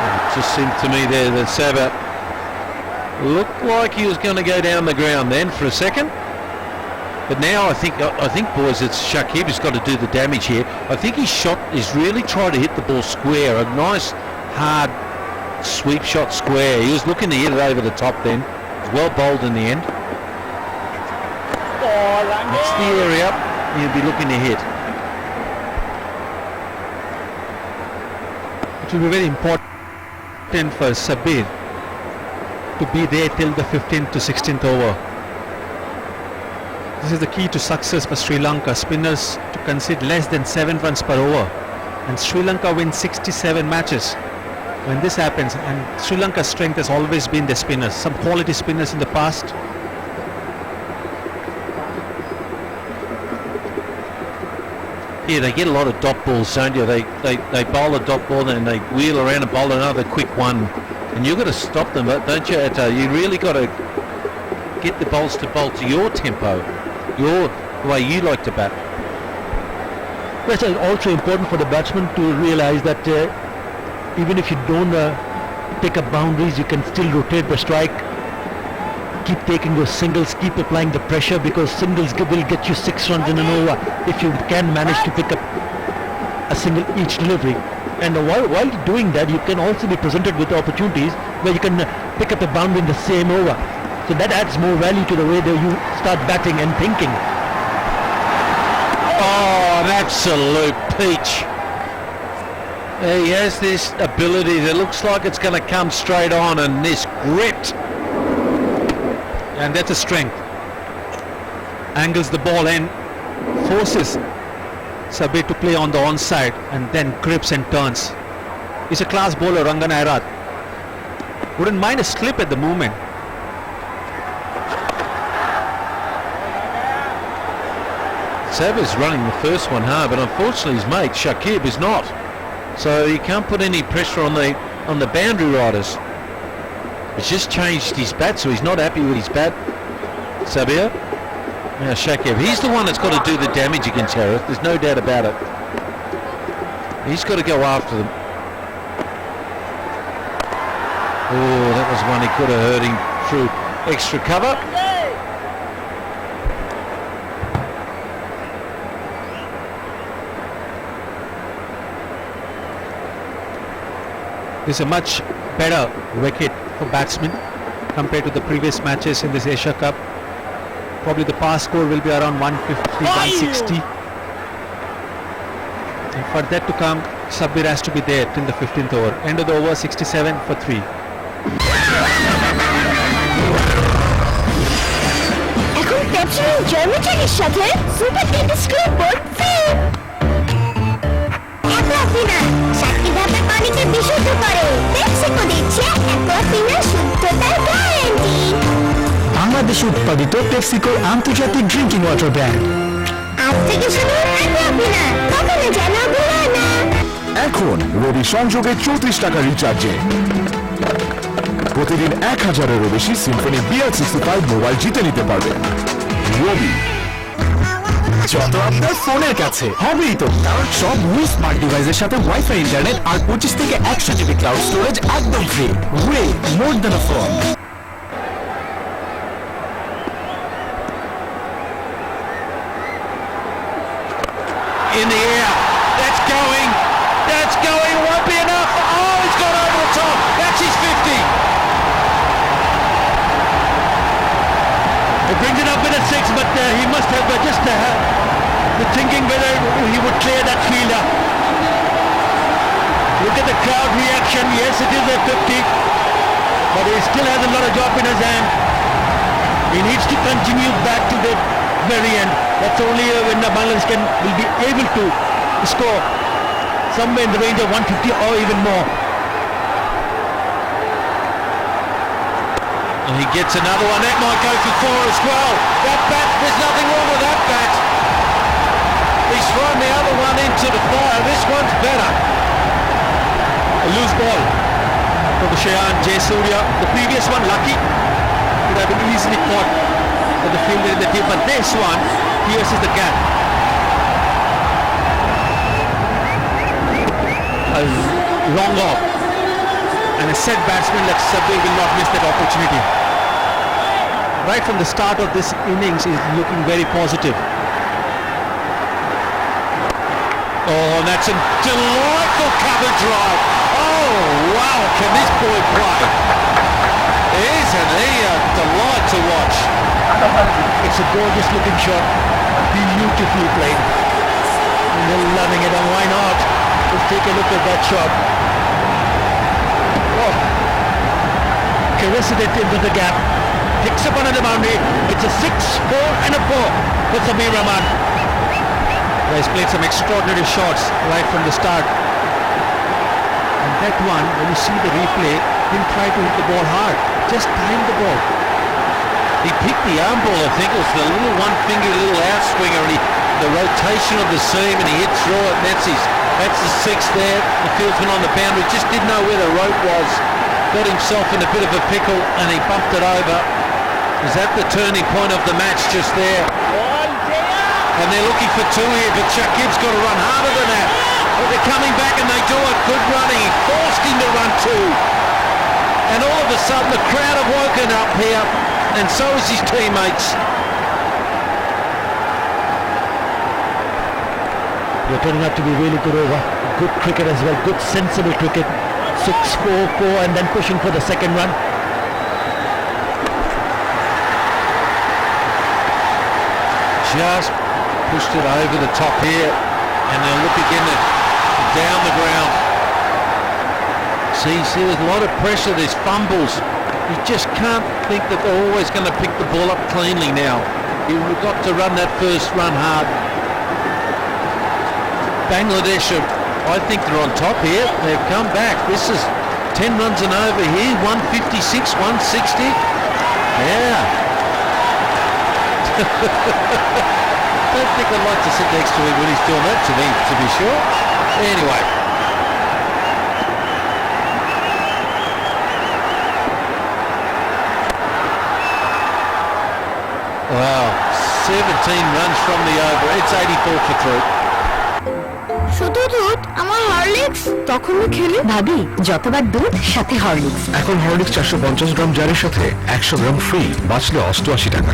It just seemed to me there that Sabah looked like he was going to go down the ground then for a second. But now I think boys, it's Shakib who's got to do the damage here. I think his shot is really trying to hit the ball square, a nice hard sweep shot square. He was looking to hit it over the top then. It was well bowled in the end. That's the area he'll be looking to hit. It will be very important for Sabir to be there till the 15th to 16th over. This is the key to success for Sri Lanka. Spinners to concede less than 7 runs per over, and Sri Lanka wins 67 matches. When this happens, and Sri Lanka's strength has always been the spinners, some quality spinners in the past. Yeah, they get a lot of dot balls, don't you? They bowl a dot ball and they wheel around and bowl another quick one. And you've got to stop them, don't you, Atta? You really got to get the bowls to bowl to your tempo, the way you like to bat. Well, it's also important for the batsman to realize that even if you don't pick up boundaries, you can still rotate the strike keep taking your singles, keep applying the pressure, because singles will get you 6 runs in an over if you can manage to pick up a single each delivery. And while doing that, you can also be presented with opportunities where you can pick up a boundary in the same over. So that adds more value to the way that you start batting and thinking. Oh, an absolute peach. He has this ability that looks like it's going to come straight on, and this gripped. And that's a strength. Angles the ball and forces Sabir to play on the onside and then grips and turns. He's a class bowler, Rangan Ayrat. Wouldn't mind a slip at the moment. Sabir's running the first one hard, but unfortunately his mate Shakib is not. So he can't put any pressure on the boundary riders. He's just changed his bat, so he's not happy with his bat. Sabir. Now Shakib, he's the one that's got to do the damage against Harith. There's no doubt about it. He's got to go after them. Oh, that was one he could have hurt him through extra cover. This is a much better wicket for batsmen compared to the previous matches in this Asia Cup. Probably the pass score will be around 150, 160. And for that to come, Sabir has to be there till the 15th over. End of the over, 67 for 3. এখন পেপসির জার্মিটারের সাথে super tender scoreboard film অ্যাকোয়াফিনা 7টি ধাপে পানিকে বিশুদ্ধ করে। PepsiCo দিচ্ছে অ্যাকোয়াফিনা শুদ্ধতার guarantee. বাংলাদেশে উৎপাদিত পেপসিকোর আন্তর্জাতিক ড্রিঙ্কিং ওয়াটার ব্র্যান্ড। আজ থেকে শুধু অ্যাকোয়াফিনা, কখনো যেন ভুলো না। এখন রবি সংযোগে 34 টাকা রিচার্জে প্রতিদিন 1000-এরও বেশি সিম্ফনি BL65 মোবাইল জিতে নিতে পারবেন। রবি যত আপনার ফোনের কাছে হবেই তো, কারণ সব ওয়ে স্মার্ট ডিভাইসের সাথে ওয়াইফাই ইন্টারনেট আর 25 থেকে 100 জিবি ক্লাউড স্টোরেজ একদম free. Way more than a phone. In the air, that's going, won't be enough. Oh, he's got over the top, that's his 50. He brings it up with a 6, but he must have just the thinking whether he would clear that fielder. Look at the crowd reaction. Yes, it is a 50, but he still has a lot of job in his hand. He needs to continue back to the very end. That's only when the Bangladesh will be able to score somewhere in the range of 150 or even more. And he gets another one, that might go for 4 as well. That bat, there's nothing wrong with that bat. He's thrown the other one into the fire, this one's better. A loose ball for the Shayan Jayasuriya. The previous one, lucky, could have been easily caught for the fielder in the team, but this one pierces the gap. A long off, and a set batsman like Sabir will not miss that opportunity. Right from the start of this innings, is looking very positive. Oh, and that's a delightful cover drive. Oh, wow, can this boy play? Isn't he a delight to watch? It's a gorgeous looking shot, beautifully played, and they're loving it, and why not? Let's take a look at that shot. Oh, caresses it into the gap, picks up another boundary. It's a 6, 4 and a 4 for Samir Rahman. He's played some extraordinary shots right from the start. And that one, when you see the replay, didn't try to hit the ball hard, just timed the ball. He picked the arm ball, I think it was the little one-finger, little outswinger, and the rotation of the seam, and he hit through it. That's the 6 there. The fieldsman on the boundary just didn't know where the rope was. Got himself in a bit of a pickle, and he bumped it over. Is that the turning point of the match just there? And they're looking for 2 here, but Shakib's got to run harder than that. But they're coming back and they do it. Good running. He forced him to run 2. And all of a sudden the crowd have woken up here. and so is his teammates. They're turning out to be really good over. Good cricket as well. Good sensible cricket. 6-4-4 and then pushing for the second run. Just pushed it over the top here, and they'll look again at down the ground. See, there's a lot of pressure, there's fumbles. You just can't think that they're always going to pick the ball up cleanly now. You've got to run that first run hard. Bangladesh, I think they're on top here. They've come back. This is 10 runs and over here, 156, 160. Yeah. Don't think I'd like to sit next to him when he's doing that to be sure. Anyway. Wow, 17 runs from the over. It's 84 for 3. শুধু দুধ আমার Horlicks তখনও খেলে ভাবি যতবার দুধ সাথে Horlicks এখন হরলিক্স 450 গ্রাম জারের সাথে 100 গ্রাম ফ্রি, বাঁচলে 88 টাকা।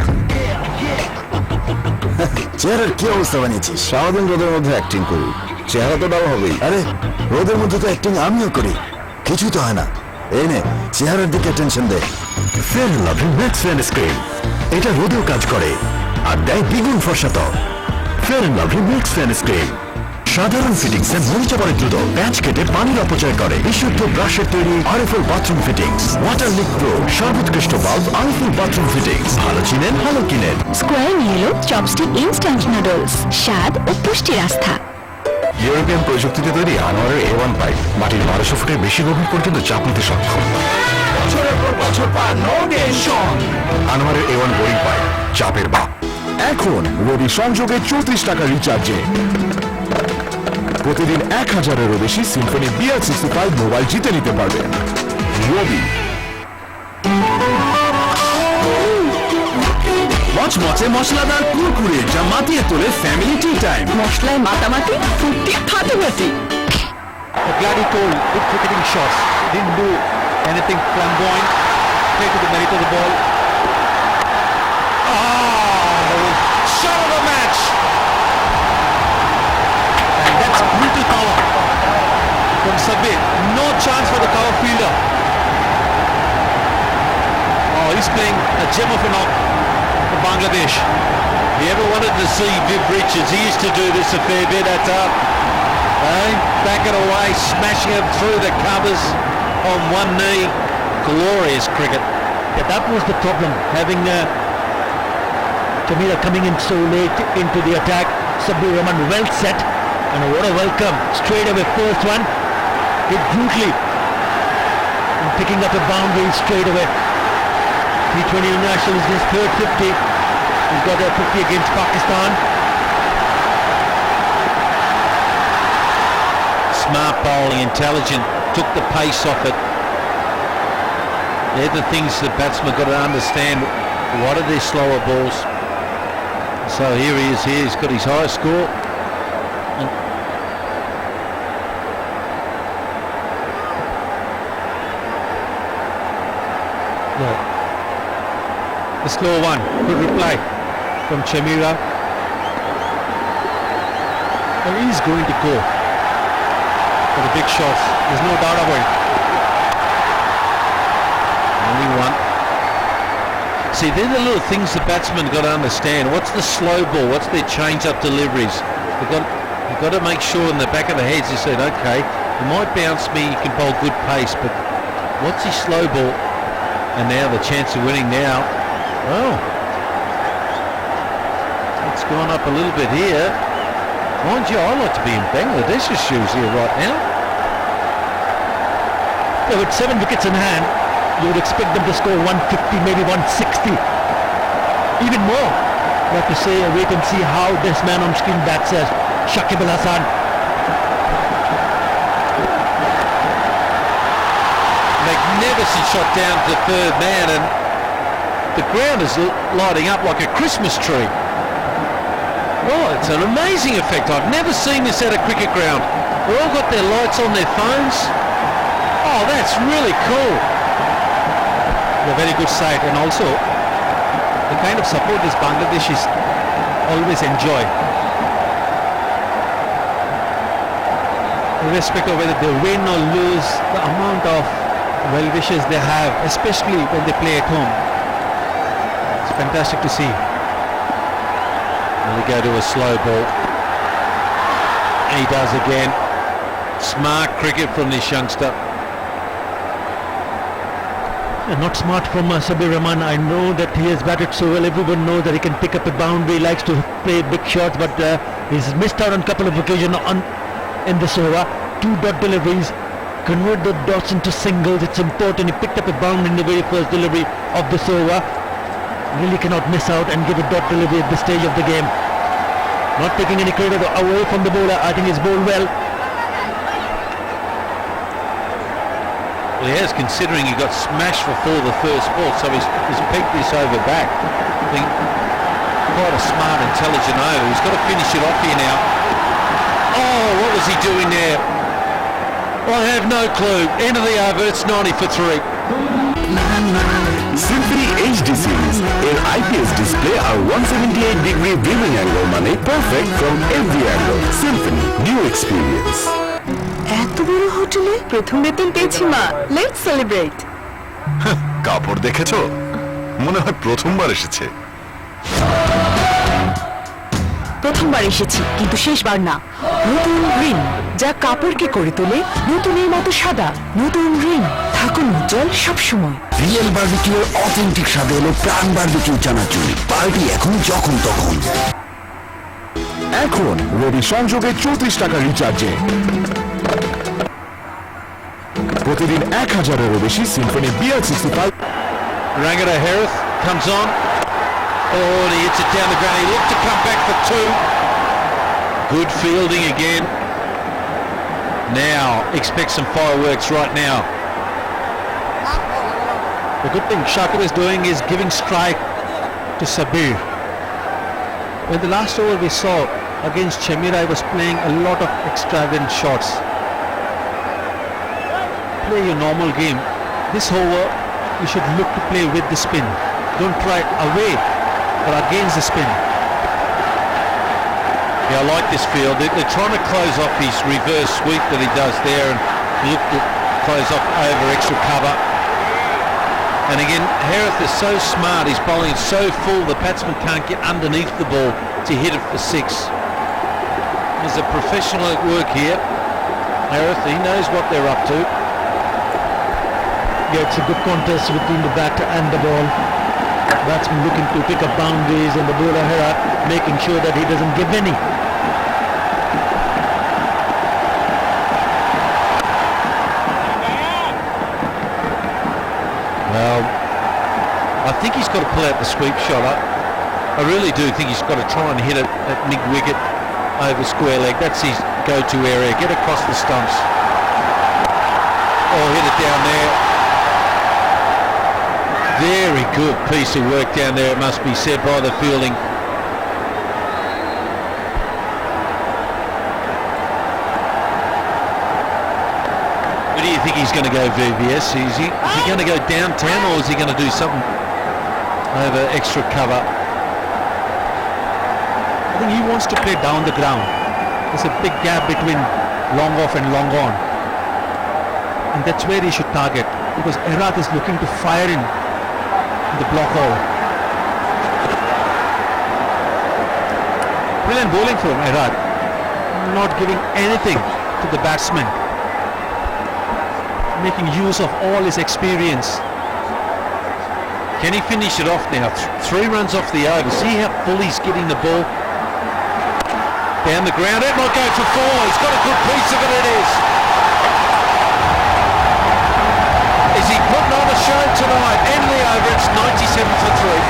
চেহারার কি অবস্থা বানিয়েছিস? সারাদিন রোদের মধ্যে অ্যাক্টিং করি, চেহারা তো ডাল হবেই। আরে রোদের মধ্যে তো অ্যাক্টিং আমিও করি, কিছু তো হয় না। এই নে চেহারার দিকে টেনশন দে। ফেয়ার লাভলি ম্যাক্স সানস্ক্রিন, এটা রোদেও কাজ করে আর দেয় দ্বিগুণ ফর্সা ত্বক। ফেয়ার লাভলি ম্যাক্স সানস্ক্রিন সাধারণ ফিটিংসে মরিচা পড়ে দ্রুত, প্যাচ কেটে পানির অপচয় করে। বিশুদ্ধ ব্রাশের তৈরি RFL bathroom fittings, water leak pro, সর্বোৎকৃষ্ট বাল্ব আরএফএল বাথরুম ফিটিংস। ভালো চিনেন, ভালো কিনেন। স্কোয়ার নিয়ে এলো চপস্টিক ইনস্ট্যান্ট নুডলস, স্বাদ ও পুষ্টির আস্থা। ইউরোপিয়ান প্রযুক্তিতে তৈরি আনোয়ারের A1 পাইপ মাটির 1200 ফুটের বেশি গভীর পর্যন্ত চাপ নিতে সক্ষম। বছরের পর বছর পার নো টেনশন। আনোয়ারের A1 বোরিং পাইপ, চাপের বাপ। এখন রবি সংযোগে 34 টাকা রিচার্জে প্রতিদিন 1000-এরও বেশি সিম্ফনি BL65 মোবাইল জিতে নিতে পারবেন। রবি মচমচে মশলাদার কুরকুরে যা মাতিয়ে তোলে ফ্যামিলি টি টাইম। মশলায় মাতামাতি, ফুটি ফাটাফাটি। Gladdy told good cricketing shots. Didn't do anything flamboyant. Played to the merit of the ball. Shot of the match. And that's brutal power from Sabir. No chance for the cover fielder. Oh, he's playing a gem of a knock for Bangladesh. If you ever wanted to see Viv Richards, he used to do this a fair bit. That's up. Back it away, smashing it through the covers on one knee. Glorious cricket. Yeah, that was the problem, having Jamila coming in so late into the attack. Sabir Rahman well set, and what a welcome. Straight away, first one, hit brutally. And picking up a boundary straight away. T20 International is his third 50. He's got a 50 against Pakistan. Smart bowling, intelligent, took the pace off it. They're the things the batsmen got to understand. What are their slower balls? So here he is here, he's got his highest score. The slow one, good reply from Chamira. And he's going to go for the big shots. There's no doubt about it. Only one. See, they're the little things the batsmen got to understand. What's the slow ball? What's their change-up deliveries? You've got to make sure in the back of the heads you said, okay, you might bounce me, you can bowl good pace, but what's his slow ball? And now the chance of winning now. Oh, it's gone up a little bit here. Mind you, I'd like to be in Bangladesh's shoes here right now. Yeah, with 7 wickets in hand, you would expect them to score 150, maybe 160. Even more. You have to say, wait and see how this man on screen bats as Shakib Al Hasan. Magnificent shot down to the third man, and the ground is lighting up like a Christmas tree. Oh, it's an amazing effect. I've never seen this at a cricket ground. They've all got their lights on their phones. Oh, that's really cool. A very good sight, and also the kind of support this Bangladeshis always enjoy. Irrespective of whether they win or lose, the amount of well-wishers they have, especially when they play at home. It's fantastic to see. And they go to a slow ball. He does again. Smart cricket from this youngster. Not smart from Sabir Rahman. I know that he has batted so well. Everyone knows that he can pick up a boundary, he likes to play big shots, but he's missed out on a couple of occasions in this over. 2 dot deliveries, convert the dots into singles. It's important. He picked up a boundary in the very first delivery of this over. Really cannot miss out and give a dot delivery at this stage of the game. Not taking any credit away from the bowler. I think he's bowled well. Well, he has, considering he got smashed before the first ball, so he's picked this over back. I think quite a smart, intelligent over. He's got to finish it off here now. Oh, what was he doing there? I have no clue. End of the over, it's 90 for 3. Symphony HD series এর IPS display আর 178 degree viewing angle মানে perfect from every angle. Symphony new experience. এত বড় হোটেলে প্রথম বেতন পেয়েছি মা, let's celebrate. কাপড় দেখেছো? মনে হয় প্রথমবার এসেছে। প্রথমবার এসেছি কিন্তু শেষবার না। নতুন রিন যা কাপড়কে করে তোলে নতুনের মতো সাদা। নতুন রিন, থাকুন উজ্জ্বল সবসময়। রিয়েল বারবিকিউর অথেন্টিক স্বাদে হলো প্রাণ বারবিকিউ চানাচুর। পার্টি এখন যখন তখন। এখন রেডি সংযোগে 34 টাকা রিচার্জে প্রতিদিন 1000-এরও বেশি Symphony BL65 Rangata Harith comes on. Oh, and he hits it down the ground. He looked to come back for 2. Good fielding again. Now, expect some fireworks right now. The good thing Shakib is doing is giving strike to Sabir. When the last over we saw against Chemira, he was playing a lot of extravagant shots. Play your normal game. This over, you should look to play with the spin. Don't try away or against the spin. Yeah, I like this field. They're trying to close off his reverse sweep that he does there and look to close off over extra cover. And again, Harith is so smart. He's bowling so full the batsman can't get underneath the ball to hit it for 6. There's a professional at work here. Harith, he knows what they're up to. Yeah, it's a good contest between the batter and the ball. Batsman looking to pick up boundaries and the bowler Hera making sure that he doesn't give any. Well, I think he's got to pull out the sweep shot. I really do think he's got to try and hit it at mid-wicket over square leg. That's his go-to area. Get across the stumps. Or hit it down there. Very good piece of work down there, it must be said, by the fielding. Where do you think he's going to go, VVS? Is he going to go downtown or is he going to do something over extra cover? I think he wants to play down the ground. There's a big gap between long off and long on. And that's where he should target, because Erath is looking to fire in the block over. Brilliant bowling from Erath. Not giving anything to the batsman. Making use of all his experience. Can he finish it off now? 3 runs off the over. See how full he's getting the ball? Down the ground. It might go for 4. He's got a good piece of it. It is. Is he putting on a show tonight? End the over. It's 97 for 3।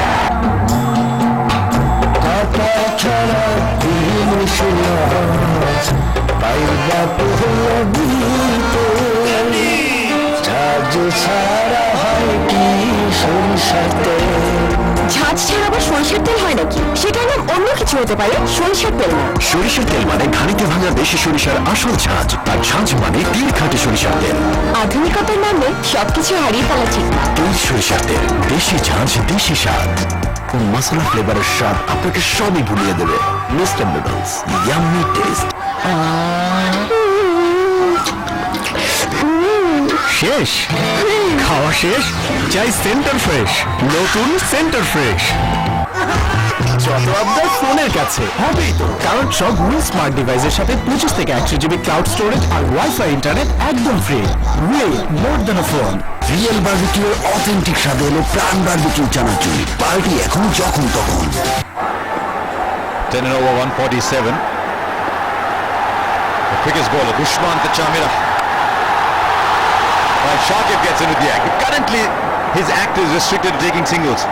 ঝাঁজ ছাড়া আবার সরিষার তেল হয় নাকি? সেটার নাম অন্য কিছু হতে পারে, সরিষার তেল না। সরিষার তেল মানে ঘানিতে ভাঙা দেশি সরিষার আসল ঝাঁজ, আর ঝাঁজ মানে তিল খাঁটি সরিষার তেল। আধুনিকতার নামে সবকিছু হারিয়ে ফেলা ঠিক না। তিল সরিষার তেল, দেশি ঝাঁজ, দেশি স্বাদ। ও মশলা ফ্লেভারের স্বাদ আপনাকে সবই ভুলিয়ে দেবে। Mister noodles, yummy test. শেষ খাওয়া শেষ, চাই সেন্টার ফ্রেশ, নতুন সেন্টার ফ্রেশ। যত আপনার ফোনের কাছে হবেই তো, কারণ সব নিউ স্মার্ট ডিভাইসের সাথে 25 থেকে 100 জিবি ক্লাউড স্টোরেজ আর ওয়াইফাই ইন্টারনেট একদম free. Way more than a phone. Real বারবিকিউর অথেন্টিক স্বাদ হলো প্রাণ বারবিকিউ চানাচুর। পার্টি এখন যখন তখন। 10 and over 147. The quickest bowler, Dushman Chamira. While Shakib gets into the act. Currently, his act is restricted to taking singles.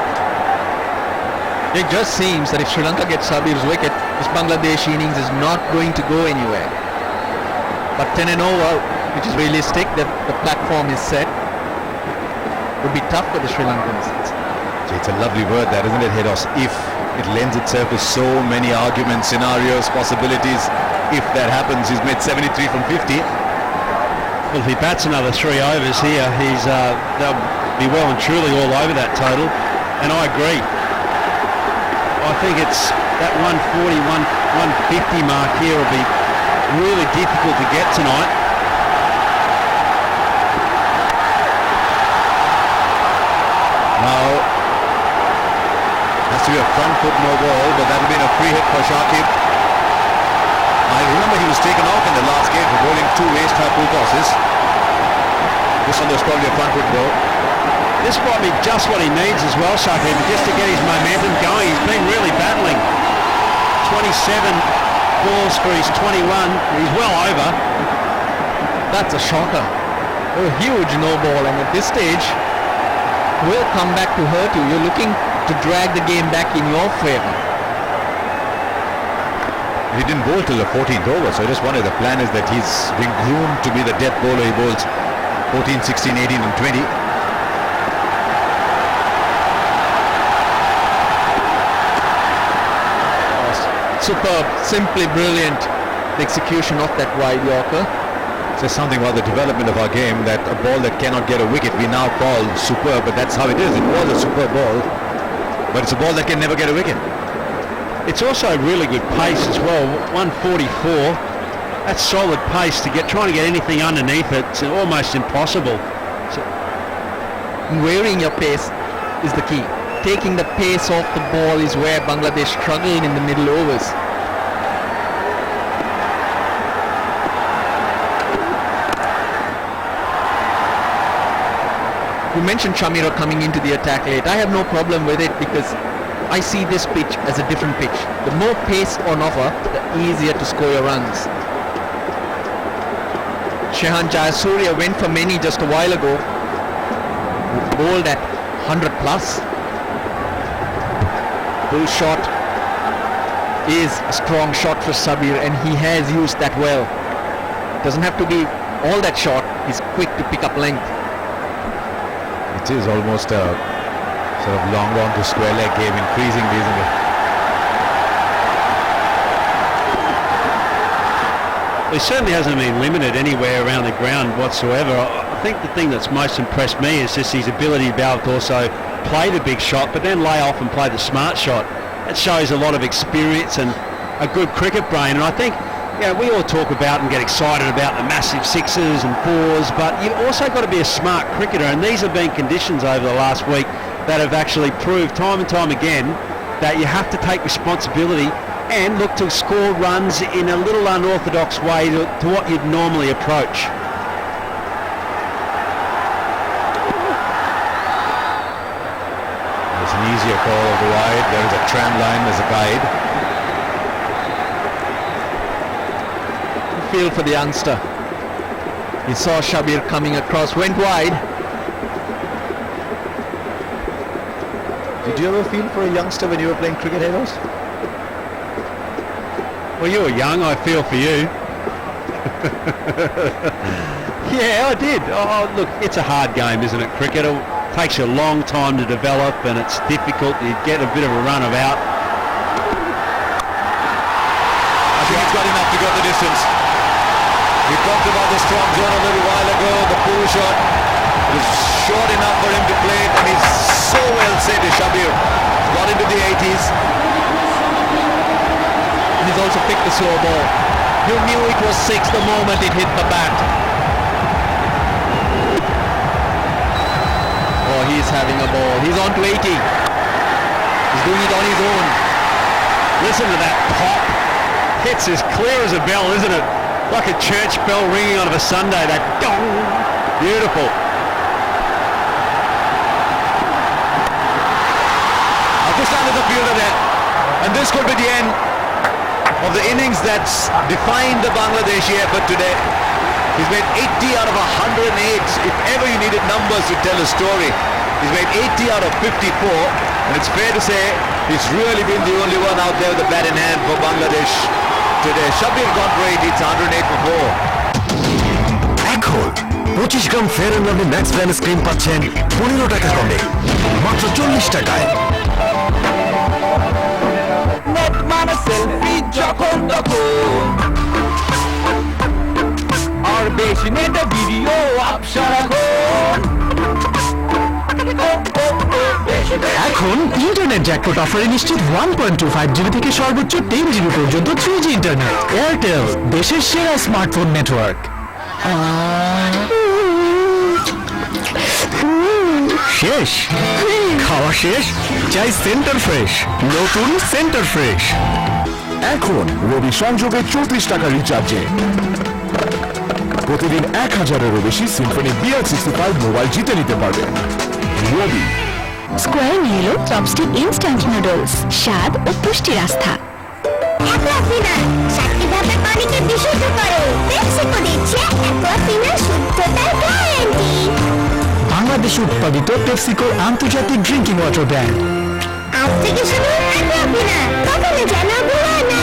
It just seems that if Sri Lanka gets Sabir's wicket, this Bangladesh innings is not going to go anywhere. But 10 and over, which is realistic that the platform is set, would be tough for the Sri Lankans. It's a lovely word that, isn't it, Hedos? If it lends itself to so many arguments, scenarios, possibilities. If that happens, he's made 73 from 50. Well, if he bats another 3 overs here, they'll be well and truly all over that total. And I agree. I think it's that 140, 150 mark here will be really difficult to get tonight. Now, has to be a front foot no ball, but that would have been a free hit for Shakib. I remember he was taken off in the last game for bowling 2 waste high pull tosses. This one was probably a front foot ball. This might be just what he needs as well, Shakib, just to get his momentum going. He's been really battling. 27 balls for his 21. He's well over. That's a shocker. A huge no ball, and at this stage, will come back to hurt you. You're looking to drag the game back in your favour. He didn't bowl till the 14th over, so I just wonder the plan is that he's being groomed to be the death bowler. He bowls 14, 16, 18 and 20. Superb, simply brilliant, the execution of that wide Yorker. Says something about the development of our game, that a ball that cannot get a wicket we now call superb, but that's how it is. It was a superb ball, but it's a ball that can never get a wicket. It's also really good pace as well. 144. That's solid pace to trying to get anything underneath it. It's almost impossible. Varying your pace is the key. Taking the pace off the ball is where Bangladesh struggled in the middle overs. You mentioned Chamira coming into the attack late. I have no problem with it because I see this pitch as a different pitch. The more pace on offer, the easier to score your runs. Shehan Jayasuriya went for many just a while ago. Bowled at 100 plus. Bull shot is a strong shot for Sabir, and he has used that well. Doesn't have to be all that short. He's quick to pick up length. It is almost a sort of long on to square leg game, increasingly, isn't it? He certainly hasn't been limited anywhere around the ground whatsoever. I think the thing that's most impressed me is just his ability to be able to also play the big shot but then lay off and play the smart shot. It shows a lot of experience and a good cricket brain, and I think we all talk about and get excited about the massive sixes and fours, but you've also got to be a smart cricketer, and these have been conditions over the last week that have actually proved time and time again that you have to take responsibility and look to score runs in a little unorthodox way to what you'd normally approach. There's an easier call of the wide. There is a tram line as a guide. Feel for the youngster. He saw Shabir coming across, went wide. Did you ever feel for a youngster when you were playing cricket, Heroes? Well, you were young, I feel for you. Yeah, I did. Oh, look, it's a hard game, isn't it, cricket? It takes you a long time to develop and it's difficult. You get a bit of a run about. I think it's got enough to go the distance. We talked about the strong zone a little while ago. The pull shot is short enough for him to play it, and he's so well set, Shabir. got into the 80s. He's also picked the slow ball. You knew it was 6 the moment it hit the bat. Oh, he's having a ball. He's on to 80. He's doing it on his own. Listen to that pop. Hits as clear as a bell, isn't it? Like a church bell ringing on a Sunday. That dong. Beautiful. Pakistan is a fielder there. And this could be the end of the innings that's defined the Bangladeshi effort today. He's made 80 out of 108. If ever you needed numbers to tell a story, he's made 80 out of 54. And it's fair to say he's really been the only one out there with the bat in hand for Bangladesh today. Shabir gone for 80, it's 108 for 4. এখন 25 gram Fair and Lovely max ব্র্যান্ডের cream পাচ্ছেন 15 টাকা কমে মাত্র 40 টাকায়। Net মানে selfie যখন তখন আর বেশি নেটে ভিডিও আপসার এখন ইন্টারনেট জ্যাকপট অফারে নিশ্চিত 1.25 জিবি থেকে সর্বোচ্চ 10 জিবি পর্যন্ত 3G ইন্টারনেট। এয়ারটেল, দেশের সেরা স্মার্টফোন নেটওয়ার্ক। শেষ খাওয়া শেষ, চাই সেন্টার ফ্রেশ, নতুন সেন্টার ফ্রেশ। এখন রবি সংযোগে 34 টাকা রিচার্জে প্রতিদিন 1000-এরও বেশি সিম্ফনি BR65 মোবাইল জিতে নিতে পারবেন। রবি স্কোয়ার নিয়ে এলো চপস্টিক ইনস্ট্যান্ট নুডলস, স্বাদ ও পুষ্টির আস্থা। অ্যাকুয়াফিনার কিভাবে পানিকে বিশুদ্ধ করে, পেপসিকো দিচ্ছে অ্যাকুয়াফিনার শুদ্ধতার গ্যারান্টি। বাংলাদেশে উৎপাদিত পেপসিকোর আন্তর্জাতিক ড্রিঙ্কিং ওয়াটার ব্র্যান্ড। আজ থেকে শুধু অ্যাকুয়াফিনার, কখনো যেন ভুলো না।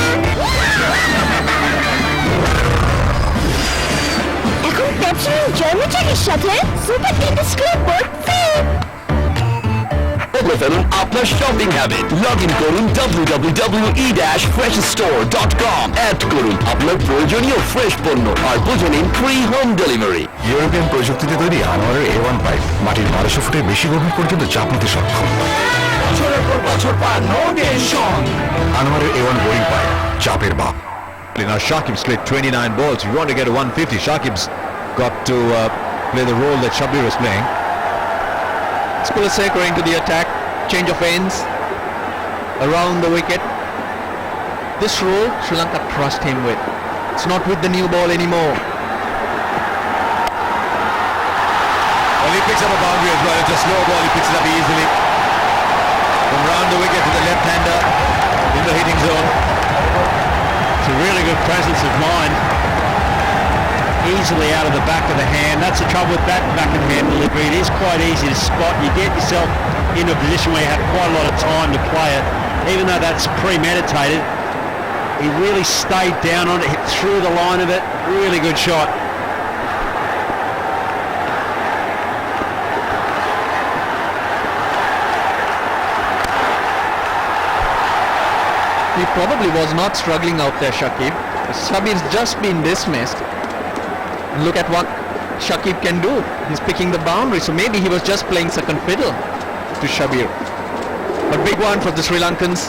এখন পেপসি জন্মচাকের সাথে সুপার টেস্ট স্ক্র্যাপবোর্ড ফ্রি। বদলে ফেলুন আপনার শপিং হ্যাবিট। লগ ইন করুন www.e-freshstore.com। অ্যাড করুন আপনার প্রয়োজনীয় ফ্রেশ পণ্য আর বুঝে নিন ফ্রি হোম ডেলিভারি। ইউরোপিয়ান প্রযুক্তিতে তৈরি আনোয়ারের A1 পাইপ মাটির 1200 ফুটের বেশি গভীর পর্যন্ত চাপ নিতে সক্ষম। বছরের পর বছর পার নো টেনশন। আনোয়ারের A1 বোরিং পাইপ, চাপের বাপ। Now Shakib's played 29 balls. If you want to get a 150, Shakib's got to play the role that Shabir is playing. Kulasekar into the attack, change of ends, around the wicket. This role Sri Lanka trust him with. It's not with the new ball anymore. Well, he picks up a boundary as well. It's a slow ball, he picks it up easily. From round the wicket to the left-hander in the hitting zone. It's a really good presence of mind. Easily out of the back of the hand. That's the trouble with that back of the hand delivery. It is quite easy to spot. You get yourself in a position where you have quite a lot of time to play it. Even though that's premeditated, he really stayed down on it, hit through the line of it. Really good shot. He probably was not struggling out there, Shakib. Shabir's just been dismissed. Look at what Shakib can do. He's picking the boundary, so maybe he was just playing second fiddle to Shabir. But big one for the Sri Lankans.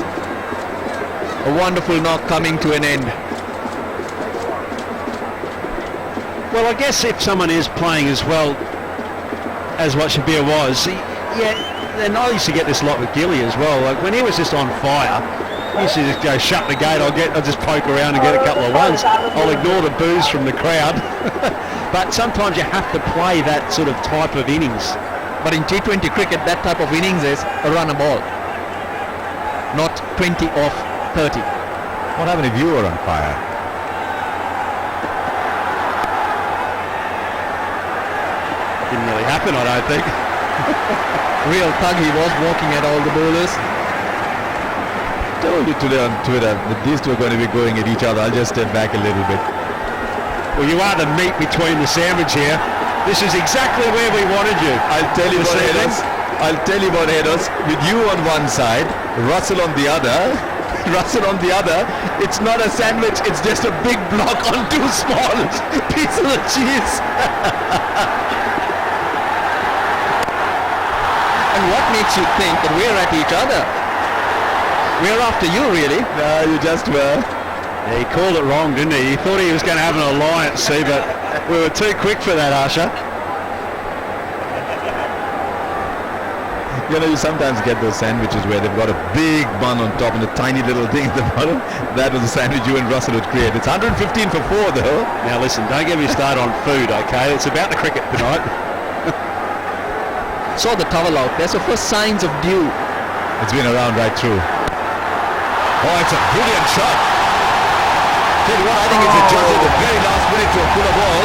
A wonderful knock coming to an end. Well, I guess if someone is playing as well as what Shabir was, then I used to get this lot with Gilly as well. Like when he was just on fire, he used to just go shut the gate. I'll just poke around and get a couple of runs. I'll ignore the boos from the crowd. But sometimes you have to play that sort of type of innings. But in T20 cricket, that type of innings is a run a ball, not 20 off 30. What happened if you were on fire? Didn't really happen, I don't think. Real thug he was, walking at all the bowlers. Told you today on Twitter that these two are going to be going at each other. I'll just step back a little bit. Well, you are the meat between the sandwich here. This is exactly where we wanted you. I'll tell you about headers. With you on one side, Russell on the other. It's not a sandwich, it's just a big block on two small pieces of cheese. And what makes you think that we're at each other? We're after you, really. No, you just were. He called it wrong, didn't he? He thought he was going to have an alliance, see, but we were too quick for that, Asha. You know, you sometimes get those sandwiches where they've got a big bun on top and a tiny little thing at the bottom. That was the sandwich you and Russell would create. It's 115 for 4, though. Now listen, don't get me started on food, okay? It's about the cricket tonight. Saw the towel out. There's the first signs of dew. It's been around right through. Oh, it's a brilliant shot. Tell you what, I think it's a judge at the very last minute to pull a ball.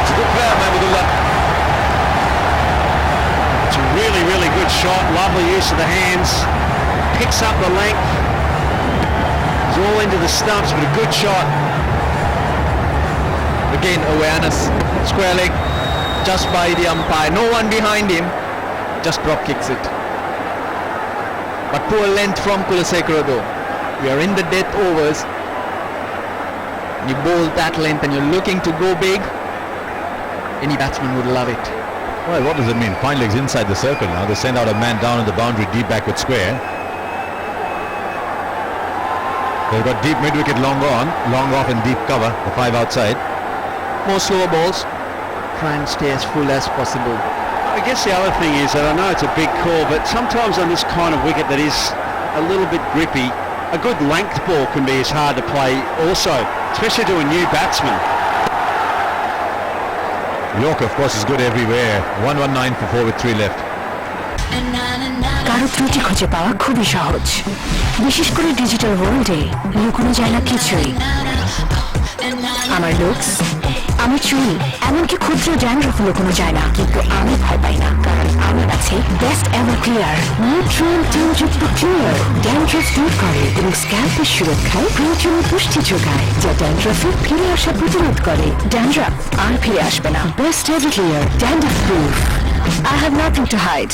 It's a good player, Mahmudullah. It's a really, really good shot. Lovely use of the hands. Picks up the length. It's all into the stumps, but a good shot. Again, awareness. Square leg. Just by the umpire. No one behind him. Just drop kicks it. But poor length from Kulasekara though. We are in the death overs. You bowl that length and you're looking to go big. Any batsman would love it. Well, what does it mean? Fine legs inside the circle now. They send out a man down in the boundary deep backward square. They've got deep mid-wicket long on, long off and deep cover, the 5 outside. More slower balls. Try and stay as full as possible. I guess the other thing is that I know it's a big call, but sometimes on this kind of wicket that is a little bit grippy, a good length ball can be as hard to play also, especially to a new batsman. York, of course, is good everywhere. 119 for 4 with 3 left. কারো ত্রুটি খুঁজে পাওয়া খুবই সহজ, বিশেষ করে digital ওয়ার্ল্ডে লুকোনো যায় না কিছুই। আমার লুকস, আমার চুল, এমনকি ক্ষুদ্র ড্যান্ড্রফ লুকোনো যায় না, কিন্তু আমি ভয় পাই না, কারণ আমার আছে বেস্ট এভার ক্লিয়ার নিউট্রিয়েন্ট টিনযুক্ত ক্লিয়ার। ড্যান্ড্রফ দূর করে এবং স্ক্যাল্পের সুরক্ষায় প্রয়োজনীয় পুষ্টি যোগায়, যা ড্যান্ড্রফে ফিরে আসা প্রতিরোধ করে। ড্যান্ড্রফ আর ফিরে আসবে না। Best ever clear dandruff proof. I have nothing to hide.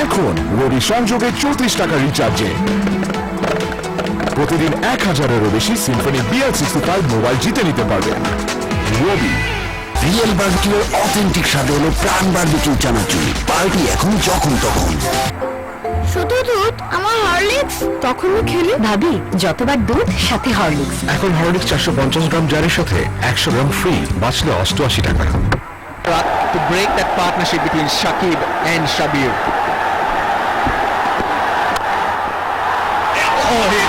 এখন রবি সংযোগে 34 টাকা রিচার্জে প্রতিদিন 1000-এরও বেশি সিম্ফনি BL65 মোবাইল জিতে নিতে পারবেন। রবি রিয়েল বারবিকিউর অথেন্টিক স্বাদ হলো প্রাণ বারবিকিউ চানাচুর। পার্টি এখন যখন তখন। শুধু দুধ, আমার হরলিক্স। তখনও খেলে ভাবি যতবার দুধ সাথে হরলিক্স। এখন হরলিক্স 450 গ্রাম জারের সাথে 100 গ্রাম ফ্রি, বাঁচলে 88 টাকা। To break that partnership between Shakib and Shabir. Oh, he